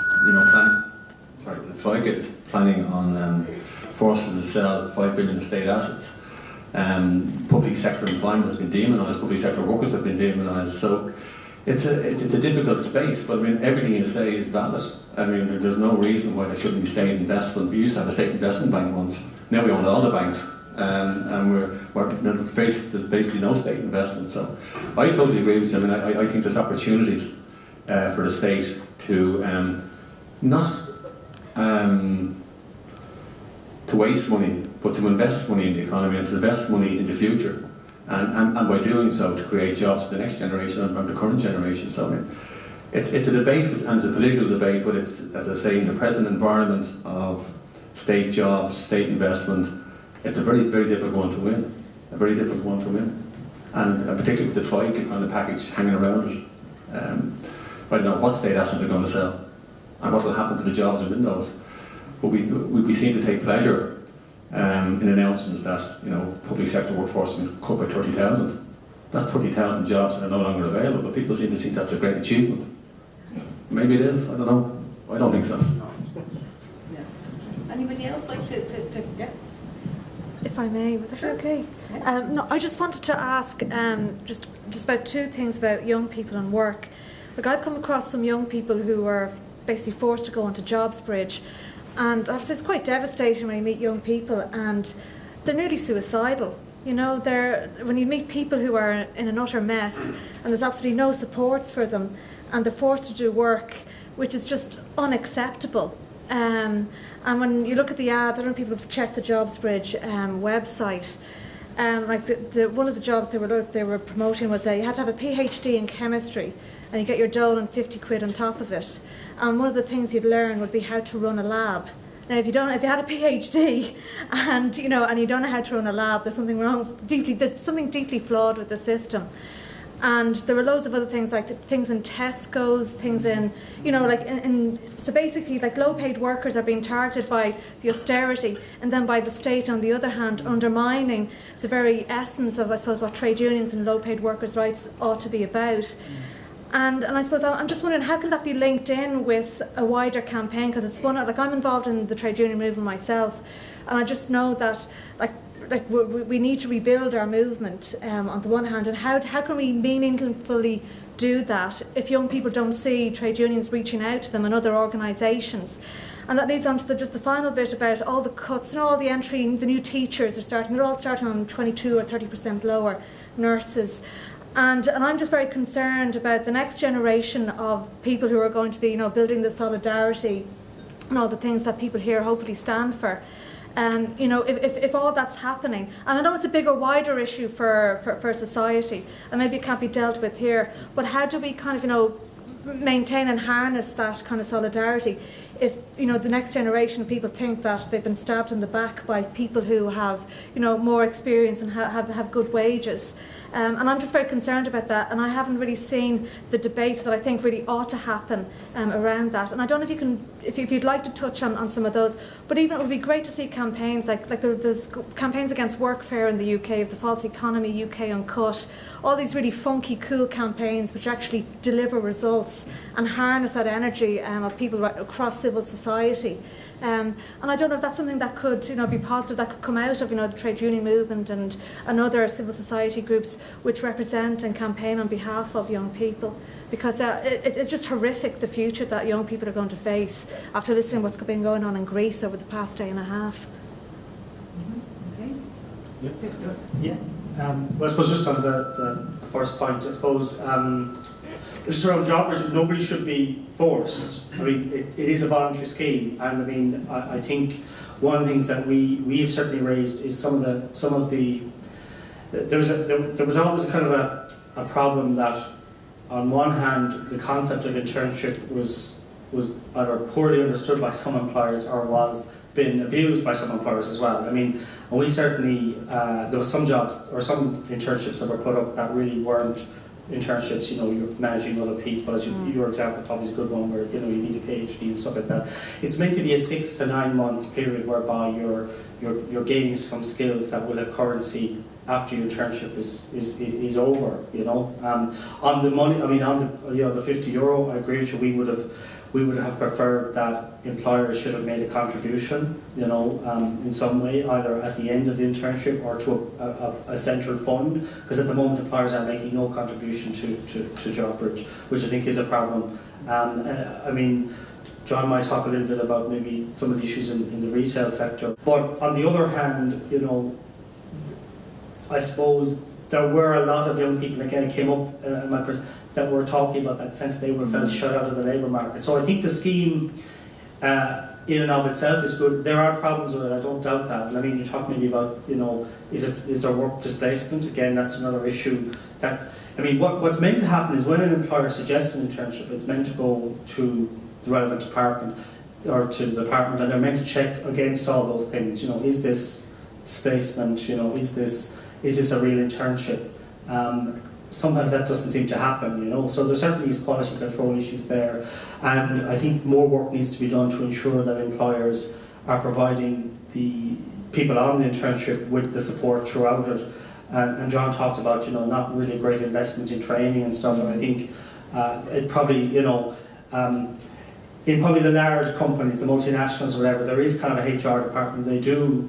the Troika is planning on forcing to sell 5 billion of state assets. Public sector employment has been demonised. Public sector workers have been demonised. So it's a difficult space. But I mean, everything you say is valid. I mean, there's no reason why there shouldn't be state investment. We used to have a state investment bank once. Now we own all the banks, and there's basically no state investment. So I totally agree with you. I mean, I think there's opportunities for the state to not to waste money, but to invest money in the economy and to invest money in the future, and by doing so to create jobs for the next generation and the current generation. So I mean, it's a debate, and it's a political debate, but it's, as I say, in the present environment of state jobs, state investment, it's a very, very difficult one to win. A very difficult one to win. And particularly with the Troika kind of package hanging around it. I don't know what state assets are going to sell and what will happen to the jobs within those. But we seem to take pleasure in announcements that, you know, public sector workforce has been cut by 30,000. That's 30,000 jobs that are no longer available, but people seem to think that's a great achievement. Maybe it is, I don't know. I don't think so. Yeah. Anybody else like to yeah? If I may, would that be okay? No, I just wanted to ask just about two things about young people and work. Like, I've come across some young people who were basically forced to go onto Bridge, and obviously it's quite devastating when you meet young people and they're nearly suicidal. You know, when you meet people who are in an utter mess and there's absolutely no supports for them, and they're forced to do work which is just unacceptable. And when you look at the ads, I don't know if people have checked the Bridge website. Like one of the jobs they were promoting was you had to have a PhD in chemistry, and you get your dole and 50 quid on top of it. And one of the things you'd learn would be how to run a lab. Now, if you had a PhD and you don't know how to run a lab, there's something wrong. There's something deeply flawed with the system. And there are loads of other things, like things in Tesco's, things in, so basically, like, low-paid workers are being targeted by the austerity, and then by the state, on the other hand, undermining the very essence of, I suppose, what trade unions and low-paid workers' rights ought to be about. And I suppose I'm just wondering, how can that be linked in with a wider campaign? Because it's one, like, I'm involved in the trade union movement myself, and I just know that, we need to rebuild our movement on the one hand, and how can we meaningfully do that if young people don't see trade unions reaching out to them and other organisations? And that leads on to just the final bit about all the cuts and all the the new teachers they're all starting on 22 or 30% lower, nurses. And I'm just very concerned about the next generation of people who are going to be, building the solidarity and all the things that people here hopefully stand for. If all that's happening, and I know it's a bigger, wider issue for society, and maybe it can't be dealt with here, but how do we kind of, maintain and harness that kind of solidarity if, the next generation of people think that they've been stabbed in the back by people who have, more experience and have good wages? And I'm just very concerned about that, and I haven't really seen the debate that I think really ought to happen around that. And I don't know if you'd like to touch on some of those, but even it would be great to see campaigns like there's campaigns against workfare in the UK, of the false economy, UK Uncut, all these really funky, cool campaigns which actually deliver results and harness that energy of people right across civil society. And I don't know if that's something that could, be positive, that could come out of, the trade union movement and other civil society groups which represent and campaign on behalf of young people. Because it's just horrific, the future that young people are going to face after listening to what's been going on in Greece over the past day and a half. Okay. Yeah. Well, I suppose just on the first point, I suppose it's around job. Nobody should be forced. I mean, it is a voluntary scheme, and I mean, I think one of the things that we have certainly raised is some of the there was always a kind of a problem that, on one hand, the concept of internship was either poorly understood by some employers or was been abused by some employers as well. I mean, and we certainly there was some jobs or some internships that were put up that really weren't internships. You're managing other people, as your example probably is a good one, where you need a PhD and stuff like that. It's meant to be a 6 to 9 months period whereby you're gaining some skills that will have currency after your internship is over. On the money, I mean, on the €50, I agree with you. We would have preferred that employers should have made a contribution, in some way, either at the end of the internship or to a central fund, because at the moment employers are making no contribution to JobBridge, which I think is a problem. I mean, John might talk a little bit about maybe some of the issues in the retail sector, but on the other hand, I suppose there were a lot of young people, again, it came up in my that were talking about that sense they were felt shut out of the labour market. So I think the scheme in and of itself is good. There are problems with it, I don't doubt that. And I mean, you talk maybe about, is there work displacement? Again, that's another issue. What's meant to happen is when an employer suggests an internship, it's meant to go to the relevant department or to the department, and they're meant to check against all those things. Is this displacement? Is this a real internship? Sometimes that doesn't seem to happen, so there certainly is quality control issues there, and I think more work needs to be done to ensure that employers are providing the people on the internship with the support throughout it. And John talked about, not really a great investment in training and stuff, and I think it probably, in probably the large companies, the multinationals or whatever, there is kind of a HR department. They do,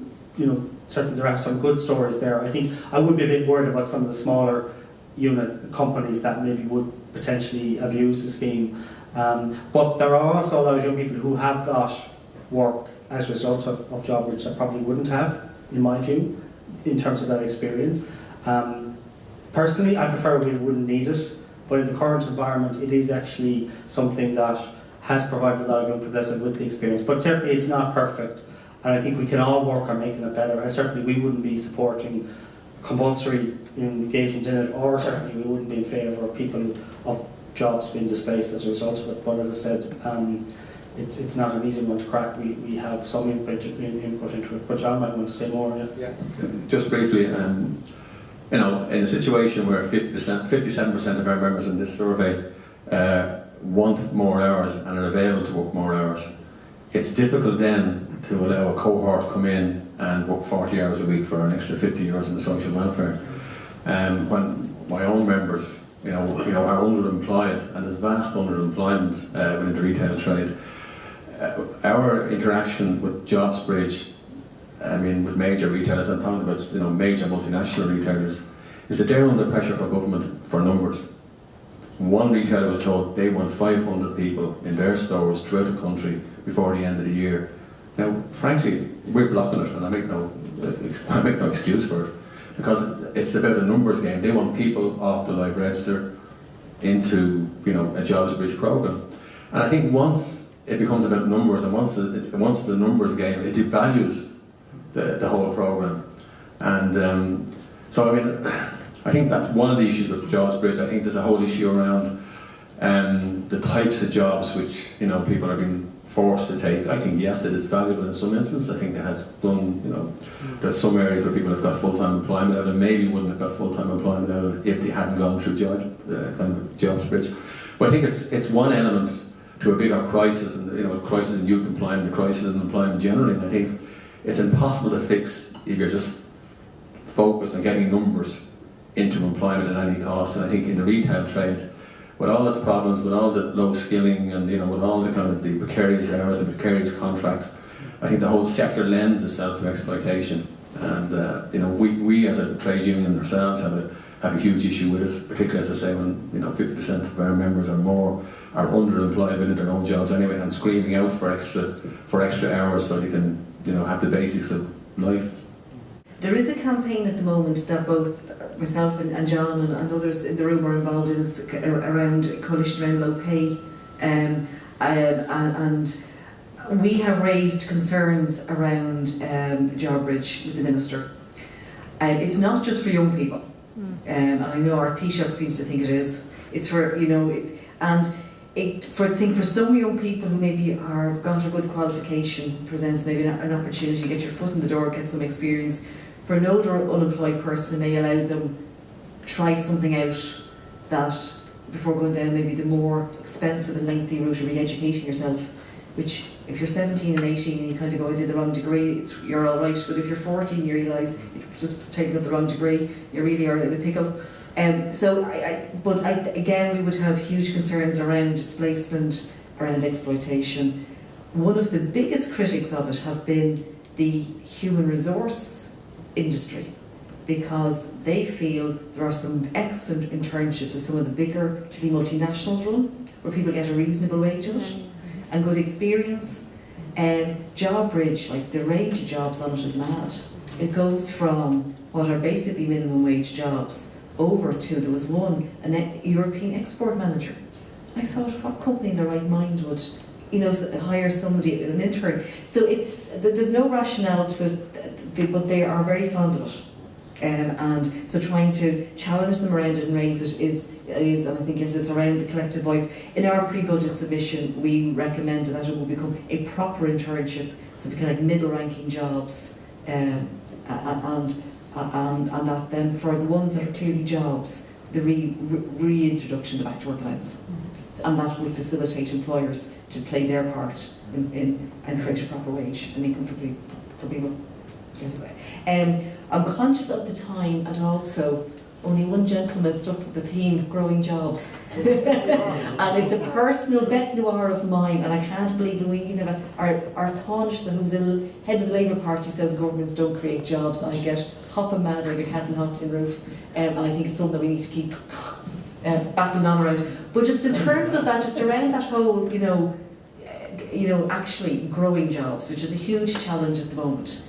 certainly there are some good stories there. I think I would be a bit worried about some of the smaller unit companies that maybe would potentially abuse the scheme. But there are also a lot of young people who have got work as a result of JobBridge that probably wouldn't have, in my view, in terms of that experience. Personally, I prefer we wouldn't need it, but in the current environment, it is actually something that has provided a lot of young people with the experience. But certainly it's not perfect, and I think we can all work on making it better. And certainly we wouldn't be supporting compulsory engagement in it, or certainly we wouldn't be in favour of people of jobs being displaced as a result of it. But as I said, it's not an easy one to crack. We have some input into it. But John might want to say more. Yeah. Just briefly, in a situation where 57% of our members in this survey want more hours and are available to work more hours, it's difficult then to allow a cohort to come in and work 40 hours a week for an extra 50 euros in the social welfare. When my own members, are underemployed, and there's vast underemployment within the retail trade, our interaction with Jobs Bridge, with major retailers, I'm talking about major multinational retailers, is that they're under pressure for government for numbers. One retailer was told they want 500 people in their stores throughout the country before the end of the year. Now, frankly, we're blocking it, and I make no excuse for it, because it's about a numbers game. They want people off the live register into a Jobs Bridge program, and I think once it becomes about numbers, and once it's a numbers game, it devalues the whole program. And I think that's one of the issues with Jobs Bridge. I think there's a whole issue around the types of jobs which people are being forced to take. I think yes, it is valuable in some instances. I think it has done. There's some areas where people have got full-time employment out, and maybe wouldn't have got full-time employment out if they hadn't gone through Jobs Bridge. But I think it's one element to a bigger crisis, and crisis in youth employment, the crisis in employment generally. And I think it's impossible to fix if you're just focused on getting numbers into employment at any cost. And I think in the retail trade, with all its problems, with all the low skilling, and with all the the precarious hours and precarious contracts, I think the whole sector lends itself to exploitation. And we as a trade union ourselves have a huge issue with it, particularly, as I say, when 50% of our members or more are underemployed within their own jobs anyway, and screaming out for extra hours so they can have the basics of life. There is a campaign at the moment that both myself and John and others in the room are involved in. It's around coalition around low pay, and we have raised concerns around Job Bridge with the Minister. It's not just for young people, and I know our Taoiseach seems to think it is. It's for for some young people who maybe are got a good qualification, presents maybe an opportunity to get your foot in the door, get some experience. For an older unemployed person, it may allow them try something out that before going down maybe the more expensive and lengthy route of re-educating yourself, which if you're 17 and 18 and you kind of go, I did the wrong degree, you're all right. But if you're 14, you realise if you're just taking up the wrong degree, you really are in a pickle. Again, we would have huge concerns around displacement, around exploitation. One of the biggest critics of it have been the human resource industry, because they feel there are some excellent internships that some of the bigger, particularly multinationals, run, where people get a reasonable wage on it and good experience. Job Bridge, the range of jobs on it is mad. It goes from what are basically minimum wage jobs over to, there was one, an European export manager. I thought, what company in their right mind would hire somebody, an intern? So there's no rationale to it, but they are very fond of it. And so trying to challenge them around it and raise it is, and I think it's around the collective voice. In our pre-budget submission, we recommended that it will become a proper internship, so kind of middle-ranking jobs, and that then for the ones that are clearly jobs, the reintroduction to back to work allowance. And that would facilitate employers to play their part in and create a proper wage and income for people. I'm conscious of the time, and also only one gentleman stuck to the theme, growing jobs. And it's a personal bête noire of mine, and I can't believe when we have our Taoiseach, who's the head of the Labour Party, says governments don't create jobs, and I get hopping mad like a cat and hot tin roof. And I think it's something that we need to keep battling on around. But just in terms of that, just around that whole, actually growing jobs, which is a huge challenge at the moment.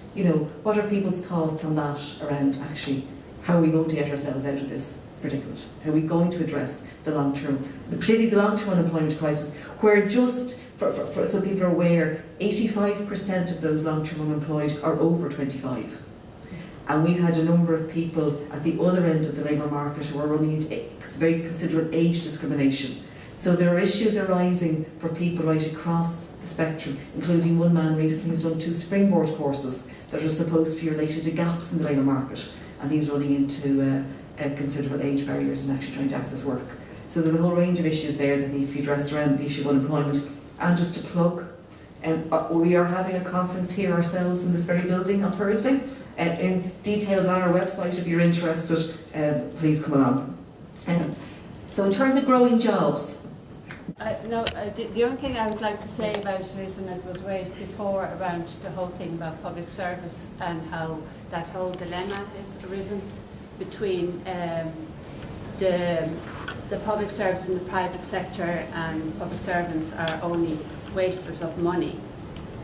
What are people's thoughts on that around actually how are we going to get ourselves out of this predicament? How are we going to address the long-term, particularly the long-term unemployment crisis, where just, so people are aware, 85% of those long-term unemployed are over 25. And we've had a number of people at the other end of the labour market who are running into very considerable age discrimination. So there are issues arising for people right across the spectrum, including one man recently who's done 2 springboard courses that are supposed to be related to gaps in the labour market, and he's running into considerable age barriers and actually trying to access work. So there's a whole range of issues there that need to be addressed around the issue of unemployment. And just to plug, we are having a conference here ourselves in this very building on Thursday. Details on our website if you're interested, please come along. So in terms of growing jobs, the only thing I would like to say about it is, and it was raised before around the whole thing about public service and how that whole dilemma has arisen between the public service in the private sector, and public servants are only wasters of money.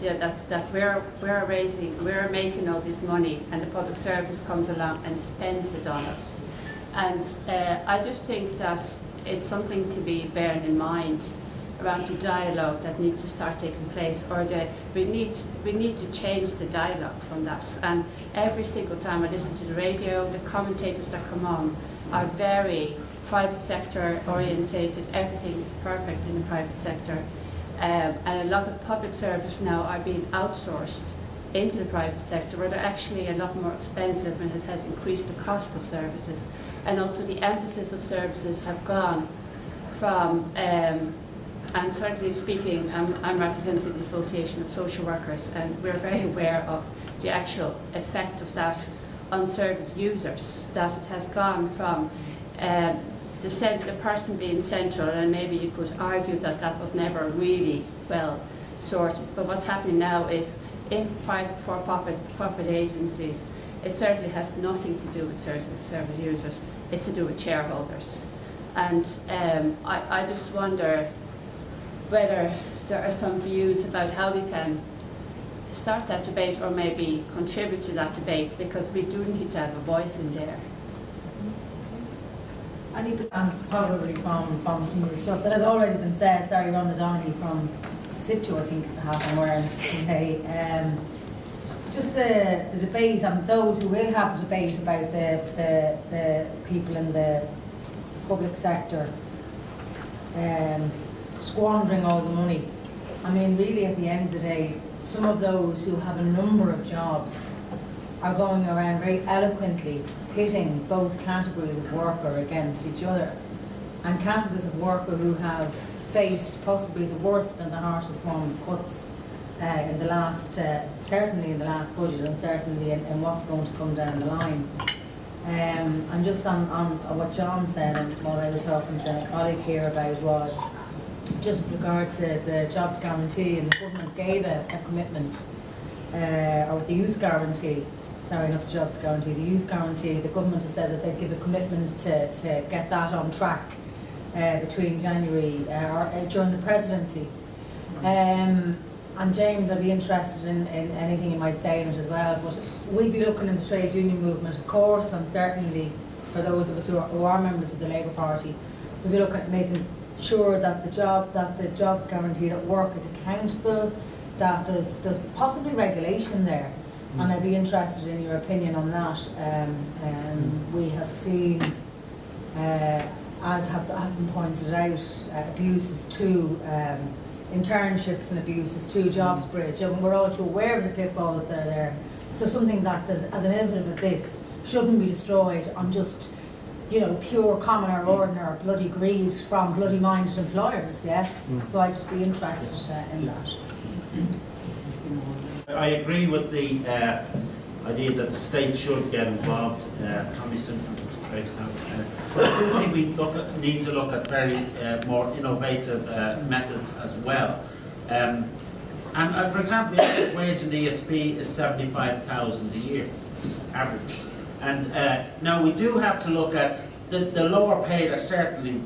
Yeah, that we're making all this money, and the public service comes along and spends it on us. And I just think that it's something to be bearing in mind around the dialogue that needs to start taking place, or we need to change the dialogue from that. And every single time I listen to the radio, the commentators that come on are very private sector orientated. Everything is perfect in the private sector. And a lot of public service now are being outsourced into the private sector, where they're actually a lot more expensive, and it has increased the cost of services. And also the emphasis of services have gone from, and certainly speaking, I'm representing the Association of Social Workers, and we're very aware of the actual effect of that on service users, that it has gone from the person being central, and maybe you could argue that that was never really well sorted. But what's happening now is in private for-profit agencies, it certainly has nothing to do with service users, it's to do with shareholders. And I just wonder whether there are some views about how we can start that debate, or maybe contribute to that debate, because we do need to have a voice in there. And probably from some of the stuff that has already been said. Sorry, Rhonda Donnelly from SIPTO, I think is the hat I'm wearing today. Just the debate, and those who will have the debate about the people in the public sector squandering all the money. I mean, really, at the end of the day, some of those who have a number of jobs are going around very eloquently pitting both categories of worker against each other, and categories of worker who have faced possibly the worst and the harshest form of cuts in the last, certainly in the last budget, and certainly in what's going to come down the line. And just on what John said, and what I was talking to a colleague here about, was just with regard to the jobs guarantee, and the government gave a commitment, or with the youth guarantee, sorry, not the jobs guarantee, the youth guarantee, the government has said that they'd give a commitment to get that on track between January, or during the presidency. And James, I'd be interested in anything you might say in it as well, but we'll be looking in the trade union movement, of course, and certainly for those of us who are members of the Labour Party, we'll be looking at making sure that the jobs guarantee at work is accountable, that there's possibly regulation there. And I'd be interested in your opinion on that. We have seen, as have been pointed out, abuses to internships and abuses to jobs bridge, and we're all too aware of the pitfalls that are there. So something that's as an innovative as this shouldn't be destroyed on just, pure common or ordinary bloody greed from bloody minded employers. Yeah. So I'd just be interested in that. I agree with the idea that the state should get involved. Tommy Simpson from the Trades Council. But I do think we need to look at very more innovative methods as well. And for example, the average wage in the ESP is 75,000 a year, average. And now we do have to look at the lower paid are certainly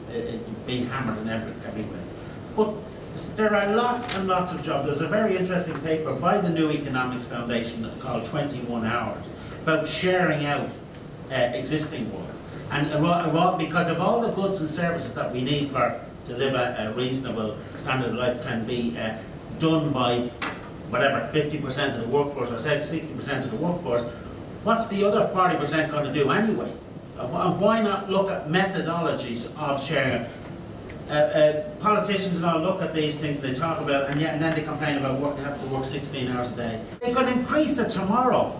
being hammered in every way. But there are lots and lots of jobs. There's a very interesting paper by the New Economics Foundation called 21 Hours about sharing out existing work. And because of all the goods and services that we need to live a reasonable standard of life can be done by whatever, 50% of the workforce or 60% of the workforce, what's the other 40% going to do anyway? And why not look at methodologies of sharing? politicians and all look at these things, they talk about it, and then they complain about having to work 16 hours a day. They could increase it tomorrow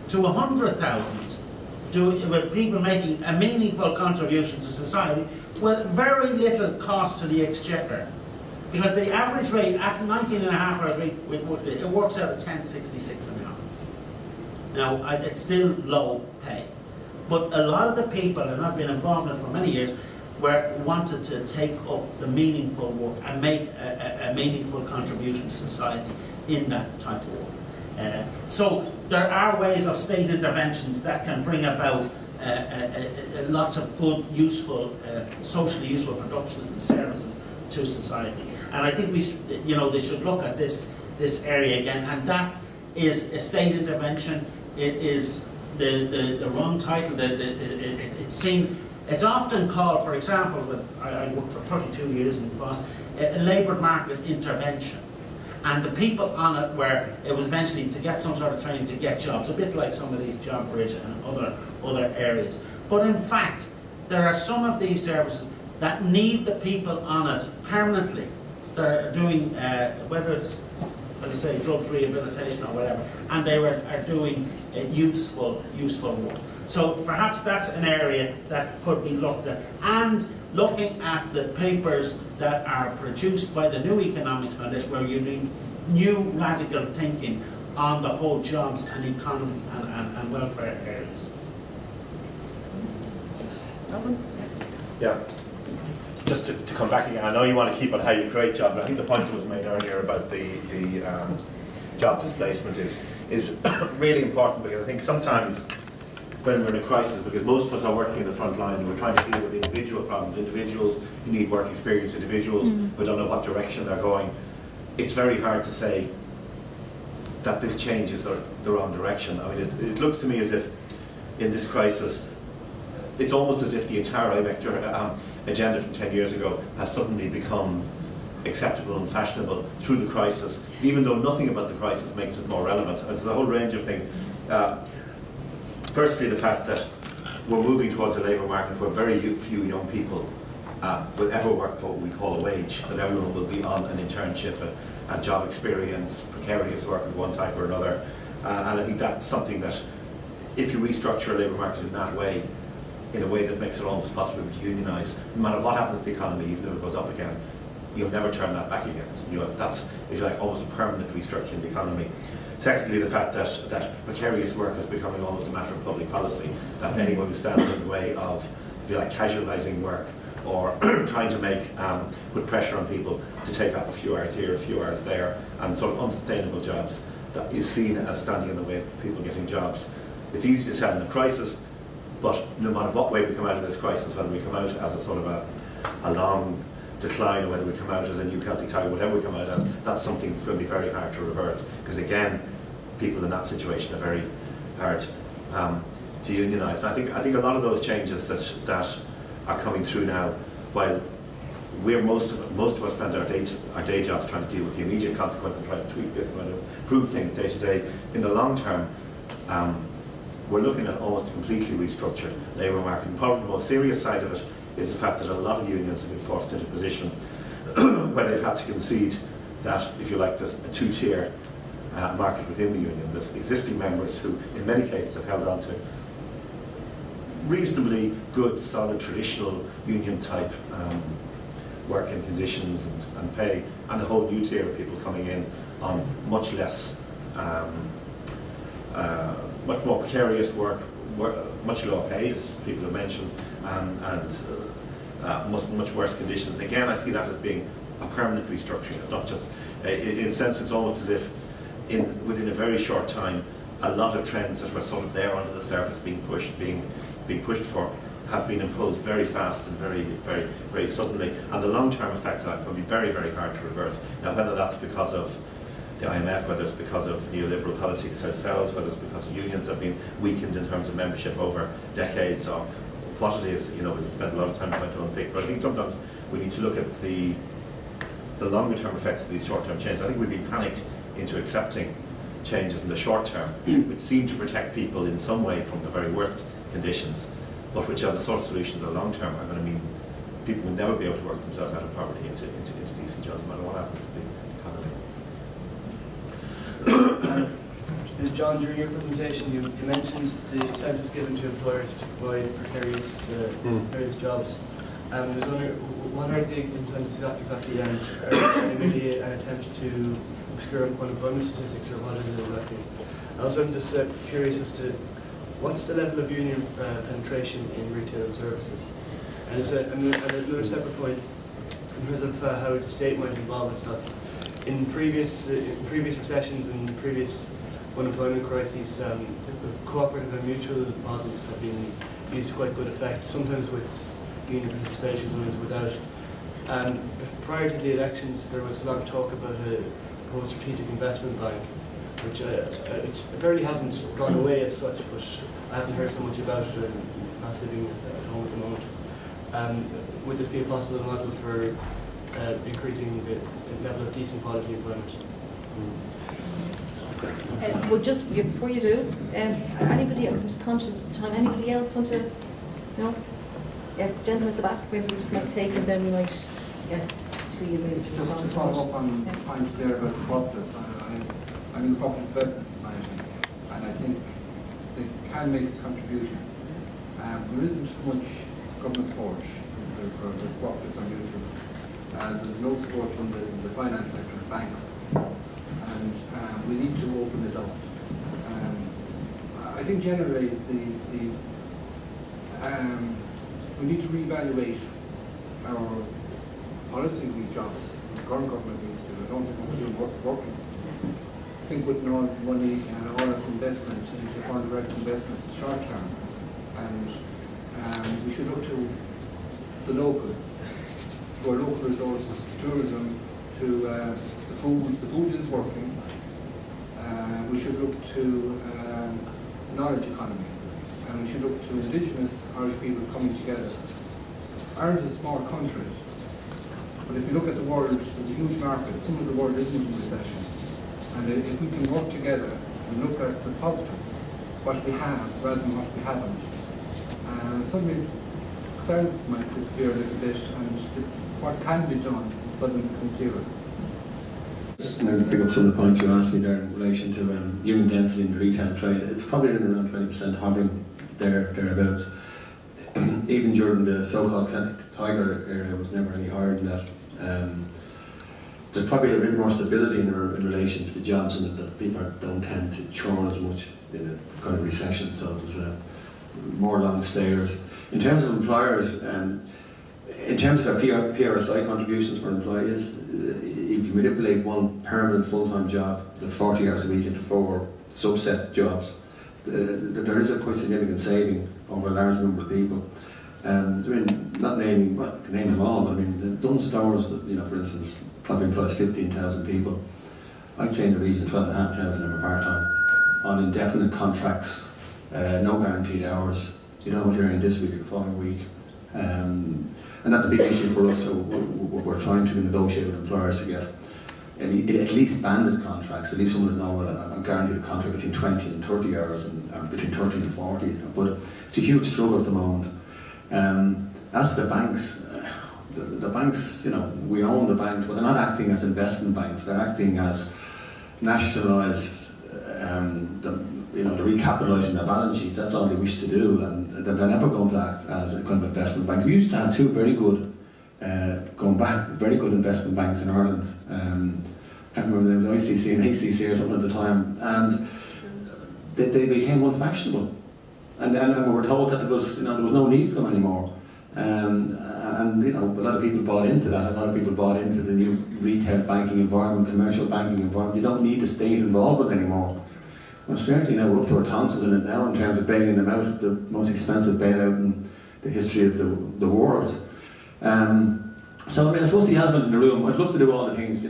to 100,000, with people making a meaningful contribution to society with very little cost to the exchequer. Because the average rate at 19.5 hours a week, it works out at 10.66 an hour. Now, it's still low pay. But a lot of the people, and I've been involved in it for many years, wanted to take up the meaningful work and make a meaningful contribution to society in that type of work. So there are ways of state interventions that can bring about lots of good, useful, socially useful production and services to society. And I think they should look at this area again, and that is a state intervention. It is the wrong title. It's often called, for example, I worked for 32 years in Boston, a labour market intervention. And the people on it it was eventually to get some sort of training to get jobs, a bit like some of these job bridge and other areas. But in fact, there are some of these services that need the people on it permanently. They're doing, whether it's, as I say, drugs rehabilitation or whatever, and they are doing useful work. So perhaps that's an area that could be looked at. And looking at the papers that are produced by the New Economics Foundation, where you need new radical thinking on the whole jobs and economy and welfare areas. Yeah. Just to come back again, I know you want to keep on how you create jobs, but I think the point that was made earlier about the job displacement is really important, because I think sometimes when we're in a crisis, because most of us are working in the front line and we're trying to deal with individual problems, individuals who need work experience, individuals who don't know what direction they're going, it's very hard to say that this change is the wrong direction. I mean, it looks to me as if in this crisis, it's almost as if the entire IMEC agenda from 10 years ago has suddenly become acceptable and fashionable through the crisis, even though nothing about the crisis makes it more relevant. And there's a whole range of things. Firstly, the fact that we're moving towards a labour market where very few young people will ever work for what we call a wage, that everyone will be on an internship, a job experience, precarious work of one type or another. And I think that's something that, if you restructure a labour market in that way, in a way that makes it almost possible to unionise, no matter what happens to the economy, even if it goes up again, you'll never turn that back again. That's, if you like, almost a permanent restructuring of the economy. Secondly, the fact that precarious work is becoming almost a matter of public policy, that anyone who stands in the way of, if you like, casualising work or trying to put pressure on people to take up a few hours here, a few hours there, and sort of unsustainable jobs, that is seen as standing in the way of people getting jobs. It's easy to sell in a crisis, but no matter what way we come out of this crisis, whether we come out as a sort of a long decline, or whether we come out as a new Celtic Tiger, whatever we come out as, that's something that's going to be very hard to reverse, because again, people in that situation are very hard to unionise. I think a lot of those changes that are coming through now, while most of us spend our day jobs trying to deal with the immediate consequences and trying to tweak this and trying to improve things day to day, in the long term, we're looking at almost a completely restructured labour market. And probably the most serious side of it is the fact that a lot of unions have been forced into a position where they've had to concede that, if you like, there's a two-tier market within the union. There's existing members who, in many cases, have held on to reasonably good, solid, traditional union-type working conditions and pay, and a whole new tier of people coming in on much less, much more precarious work, much lower pay, as people have mentioned, and much worse conditions. And again, I see that as being a permanent restructuring. It's not just, in a sense, it's almost as if within a very short time, a lot of trends that were sort of there under the surface being pushed for, have been imposed very fast and very, very, very suddenly. And the long-term effect of that can be very, very hard to reverse. Now, whether that's because of the IMF, whether it's because of neoliberal politics ourselves, whether it's because unions have been weakened in terms of membership over decades, or what it is, we can spend a lot of time trying to unpick. But I think sometimes we need to look at the longer-term effects of these short-term changes. I think we've been panicked into accepting changes in the short term, which seem to protect people in some way from the very worst conditions, but which are the sort of solutions that long term are going to mean people will never be able to work themselves out of poverty into decent jobs, no matter what happens to the economy. John, during your presentation, you mentioned the incentives given to employers to provide precarious jobs. I was wondering, what are the incentives exactly, and are they really an attempt to obscure unemployment statistics, or what is it exactly? Also, I'm just curious as to what's the level of union penetration in retail and services? And another separate point, in terms of how the state might involve itself. In previous recessions and previous unemployment crises, cooperative and mutual models have been used to quite good effect, sometimes with union participation, sometimes without. Prior to the elections, there was a lot of talk about a proposed strategic investment bank, which apparently hasn't gone away as such, but I haven't heard so much about it, and not living at home at the moment. Would this be a possible model for increasing the level of decent quality employment? Well, just before you do, anybody else, I'm just conscious of the time, anybody else want to, no? Yeah, gentleman at the back, maybe we just might take, and then we might, to you maybe to respond. Just to follow up on the point there about the cooperatives, I'm in the Public Development Society, and I think they can make a contribution. There isn't much government support for the cooperatives and mutuals, and there's no support from the finance sector, banks, and we need to open it up. I think generally we need to reevaluate our policy of these jobs. The current government needs to. I don't think what we're doing working. I think putting all money and all our investment into foreign direct investment in the short term, and we should look to the local, to our local resources, to tourism, to the food. The food is working. We should look to knowledge economy, and we should look to indigenous Irish people coming together. Ireland is a small country, but if you look at the world, there's a huge market. Some of the world isn't in recession, and if we can work together and look at the positives, what we have rather than what we haven't, suddenly clouds might disappear a little bit, and what can be done will suddenly become clearer. I'm going to pick up some of the points you asked me there in relation to union density in the retail trade. It's probably around 20%, hovering thereabouts. Even during the so-called Celtic Tiger era, it was never any higher than that. There's probably a bit more stability in relation to the jobs, and that people don't tend to churn as much in a kind of recession, so there's more long stayers. In terms of employers, in terms of our PRSI contributions for employees, if you manipulate one permanent full-time job, the 40 hours a week, into 4 subset jobs, there is a quite significant saving over a large number of people. I mean, not naming, well, I can name them all, but I mean, Dunn Stores, for instance, probably employs 15,000 people. I'd say in the region of 12,500 of them are part-time, on indefinite contracts, no guaranteed hours. You don't know what you're earning this week or the following week. And that's a big issue for us, so we're trying to negotiate with employers to get at least banded contracts, at least someone would know a guaranteed contract between 20 and 30 hours, and between 30 and 40. But it's a huge struggle at the moment. As to the banks, the banks, we own the banks, but they're not acting as investment banks. They're acting as nationalised, they're recapitalising their balance sheets. That's all they wish to do, and they're never going to act as a kind of investment banks. We used to have 2 very good, very good investment banks in Ireland. Can't remember the names, ICC and ACC or something at the time, and they became unfashionable. And we were told that there was no need for them anymore. And a lot of people bought into that. A lot of people bought into the new retail banking environment, commercial banking environment. You don't need the state involvement anymore. Well, certainly now we're up to our tonsils in it now in terms of bailing them out, the most expensive bailout in the history of the world. So I suppose the elephant in the room, I'd love to do all the things,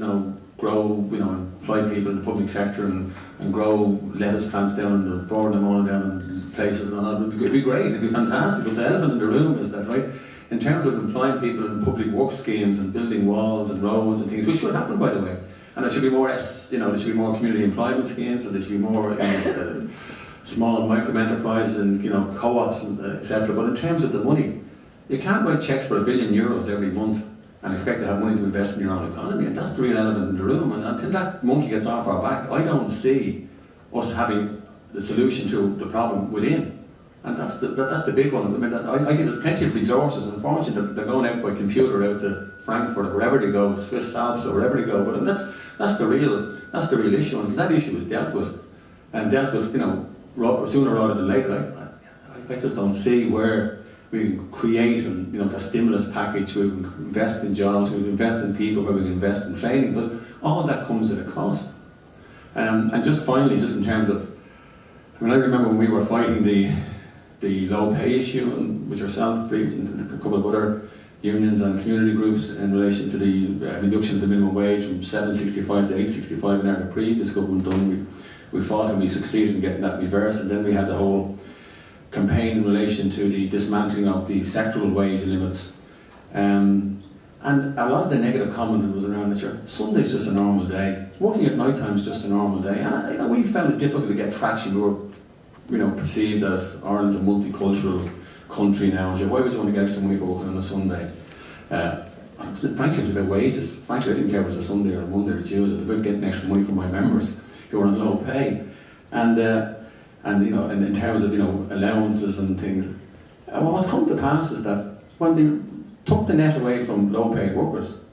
grow, employ people in the public sector and grow lettuce plants down in the border and all down in places and all that. It'd be great, it'd be fantastic, but the elephant in the room is that, right, in terms of employing people in public work schemes and building walls and roads and things, which should happen, by the way, and there should be more, there should be more community employment schemes, and there should be more small micro enterprises and co-ops and etc. But in terms of the money, You can't write cheques for €1 billion every month and expect to have money to invest in your own economy, and that's the real elephant in the room. And until that monkey gets off our back, I don't see us having the solution to the problem within. And that's the big one. I mean, I think there's plenty of resources. Unfortunately, they're going out by computer out to Frankfurt or wherever they go, Swiss Alps or wherever they go. But that's the real issue, and that issue is dealt with, sooner rather than later. I just don't see where we can create the stimulus package, where we can invest in jobs, where we can invest in people, where we can invest in training, because all of that comes at a cost. And just finally, just in terms of, I remember when we were fighting the low pay issue, and with yourself, Brid, and a couple of other unions and community groups in relation to the reduction of the minimum wage from $7.65 to $8.65 in our previous government done. We fought and we succeeded in getting that reversed, and then we had the whole campaign in relation to the dismantling of the sectoral wage limits. And a lot of the negative comment was around that Sunday's just a normal day, working at night time is just a normal day, and we found it difficult to get traction. We were perceived as Ireland's a multicultural country now. Why would you want to get extra money for working on a Sunday? Frankly, it was about wages. Frankly, I didn't care if it was a Sunday or a Monday or Tuesday. It was about getting extra money for my members who were on low pay, and in terms of allowances and things. What's come to pass is that when they took the net away from low-paid workers,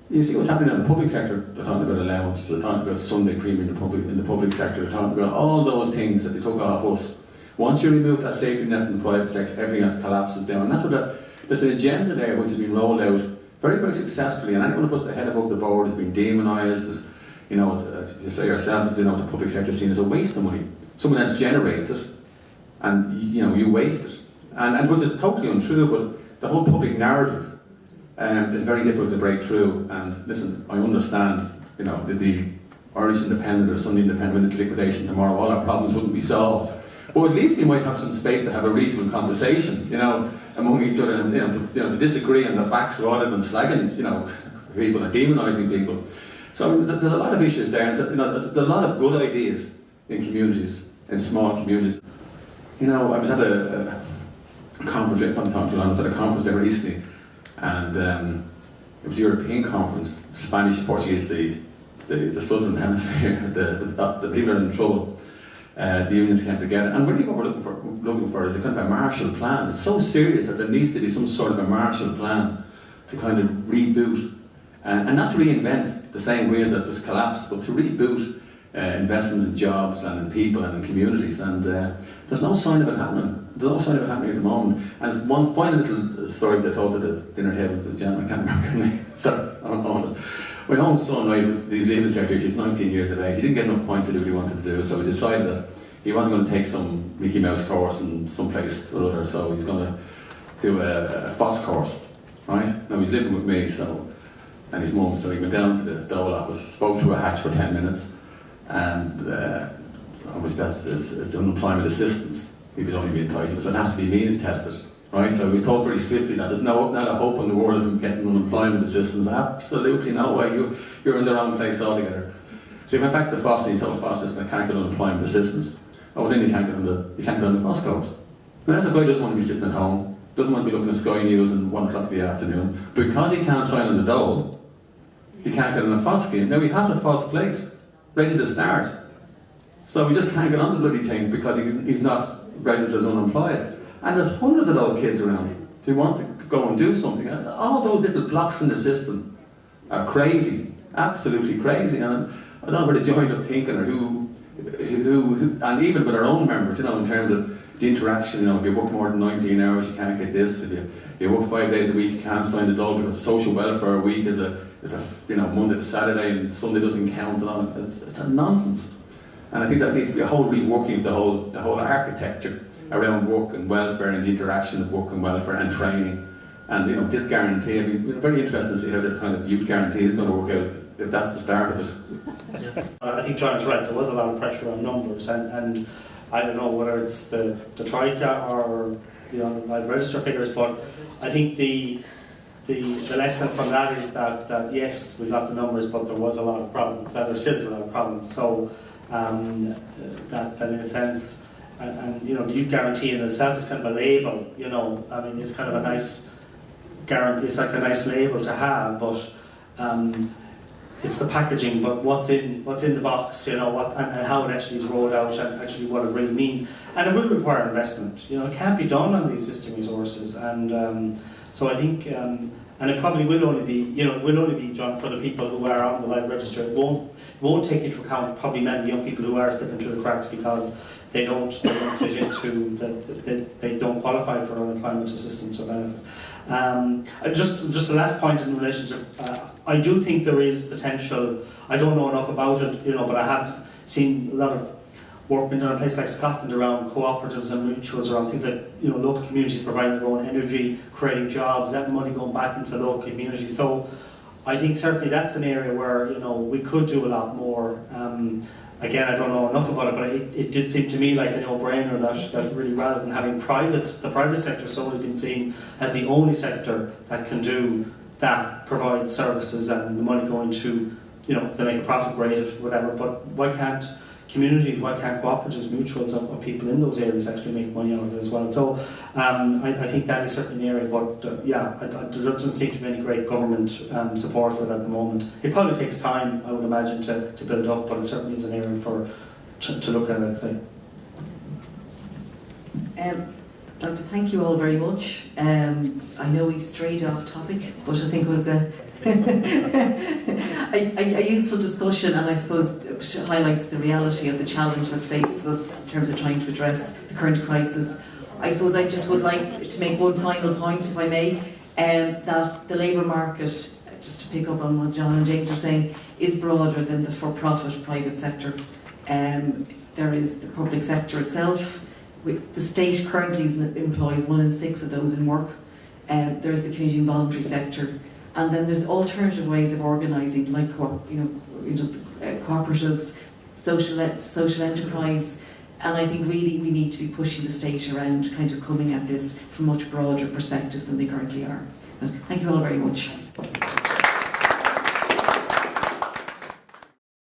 you see what's happening in the public sector. They're talking about allowances, they're talking about Sunday premium in the public sector, they're talking about all those things that they took off us. Once you remove that safety net from the private sector, everything else collapses down. And that's what there's an agenda there which has been rolled out very, very successfully, and anyone who puts their head above the board has been demonised. As you say yourself, the public sector is seen as a waste of money. Someone else generates it, and you waste it. And which is totally untrue, but the whole public narrative is very difficult to break through. And listen, I understand, the Irish Independent or Sunday Independent went into liquidation tomorrow, all our problems wouldn't be solved. But at least we might have some space to have a reasonable conversation, among each other, and to disagree on the facts rather than slagging, people and demonising people. So there's a lot of issues there, and there's a lot of good ideas in communities, in small communities. I was at a conference, I was at a conference there recently, and it was a European conference, Spanish, Portuguese, the southern hemisphere, the people are in trouble. The unions came together, and really what we're looking for is a kind of a Marshall Plan. It's so serious that there needs to be some sort of a Marshall Plan to kind of reboot, and not to reinvent the same wheel that just collapsed, but to reboot investments in jobs and in people and in communities. And there's no sign of it happening. There's no sign of it happening at the moment. And there's one final little story that I told at the dinner table with the gentleman, I can't remember her name. Sorry, I'm on it. My own son, right, with his leaving secretary, he's 19 years of age. He didn't get enough points to do what he wanted to do, so he decided that he wasn't going to take some Mickey Mouse course in some place or other, so he's going to do a FOSS course, right? Now he's living with me, and his mum, so he went down to the Dole office, spoke to a hatch for 10 minutes, and obviously it's unemployment assistance. He would only be entitled, so it has to be means tested. Right, so he was told very swiftly that there's not a hope in the world of him getting unemployment assistance. Absolutely no way. You're in the wrong place altogether. So he went back to FOSS and he told FOSS, listen, I can't get unemployment assistance. Oh, well, then you can't get on the FOSS course. Now that's a guy who doesn't want to be sitting at home, doesn't want to be looking at Sky News at 1 o'clock in the afternoon. Because he can't sign on the dole, he can't get on a FOSS scheme. Now he has a FOSS place, ready to start. So he just can't get on the bloody thing because he's not registered as unemployed. And there's hundreds of those kids around who want to go and do something. And all those little blocks in the system are crazy, absolutely crazy. And I don't know where they joined up thinking, or who, and even with our own members, in terms of the interaction. If you work more than 19 hours, you can't get this. If you work 5 days a week, you can't sign the dole because the social welfare week is a Monday to Saturday, and Sunday doesn't count. And all. It's a nonsense. And I think that needs to be a whole reworking of the whole architecture around work and welfare and the interaction of work and welfare and training. And this guarantee, I'd be very interested to see how this kind of youth guarantee is going to work out, if that's the start of it. Yeah. I think John's right, there was a lot of pressure on numbers, and I don't know whether it's the TRICA or the unemployed register figures, but I think the lesson from that is that yes, we got the numbers, but there was a lot of problems, that there still is a lot of problems. So that in a sense, and you know, the youth guarantee in itself is kind of a label. You know, I mean, it's kind of a nice guarantee. It's like a nice label to have, but it's the packaging. But what's in the box? You know, and how it actually is rolled out, and actually what it really means. And it will require investment. You know, it can't be done on the existing resources, and so I think. And it probably will only be, you know, it will only be done for the people who are on the live register. It won't take into account probably many young people who are slipping through the cracks because they don't fit into, they don't qualify for unemployment assistance or benefit. Just the last point in relation to, I do think there is potential. I don't know enough about it, you know, but I have seen a lot of work being done in a place like Scotland around cooperatives and mutuals, around things like, you know, local communities providing their own energy, creating jobs, that money going back into local communities. So I think certainly that's an area where, you know, we could do a lot more. Again, I don't know enough about it, but it did seem to me like a no-brainer that really, rather than having the private sector solely been seen as the only sector that can do that, provide services and the money going to, you know, if they make a profit, great, whatever, but why can't communities, why can't cooperatives, mutuals of people in those areas actually make money out of it as well? So I think that is certainly an area, but yeah, there doesn't seem to be any great government support for it at the moment. It probably takes time, I would imagine, to build up, but it certainly is an area to look at, I'd say. I'd like to thank you all very much. I know we strayed off topic, but I think it was a useful discussion, and I suppose it highlights the reality of the challenge that faces us in terms of trying to address the current crisis. I suppose I just would like to make one final point, if I may, that the labour market, just to pick up on what John and James are saying, is broader than the for-profit private sector. There is the public sector itself. The state currently employs 1 in 6 of those in work. There's the community and voluntary sector. And then there's alternative ways of organising, like cooperatives, social enterprise, and I think really we need to be pushing the state around kind of coming at this from a much broader perspective than they currently are. But thank you all very much.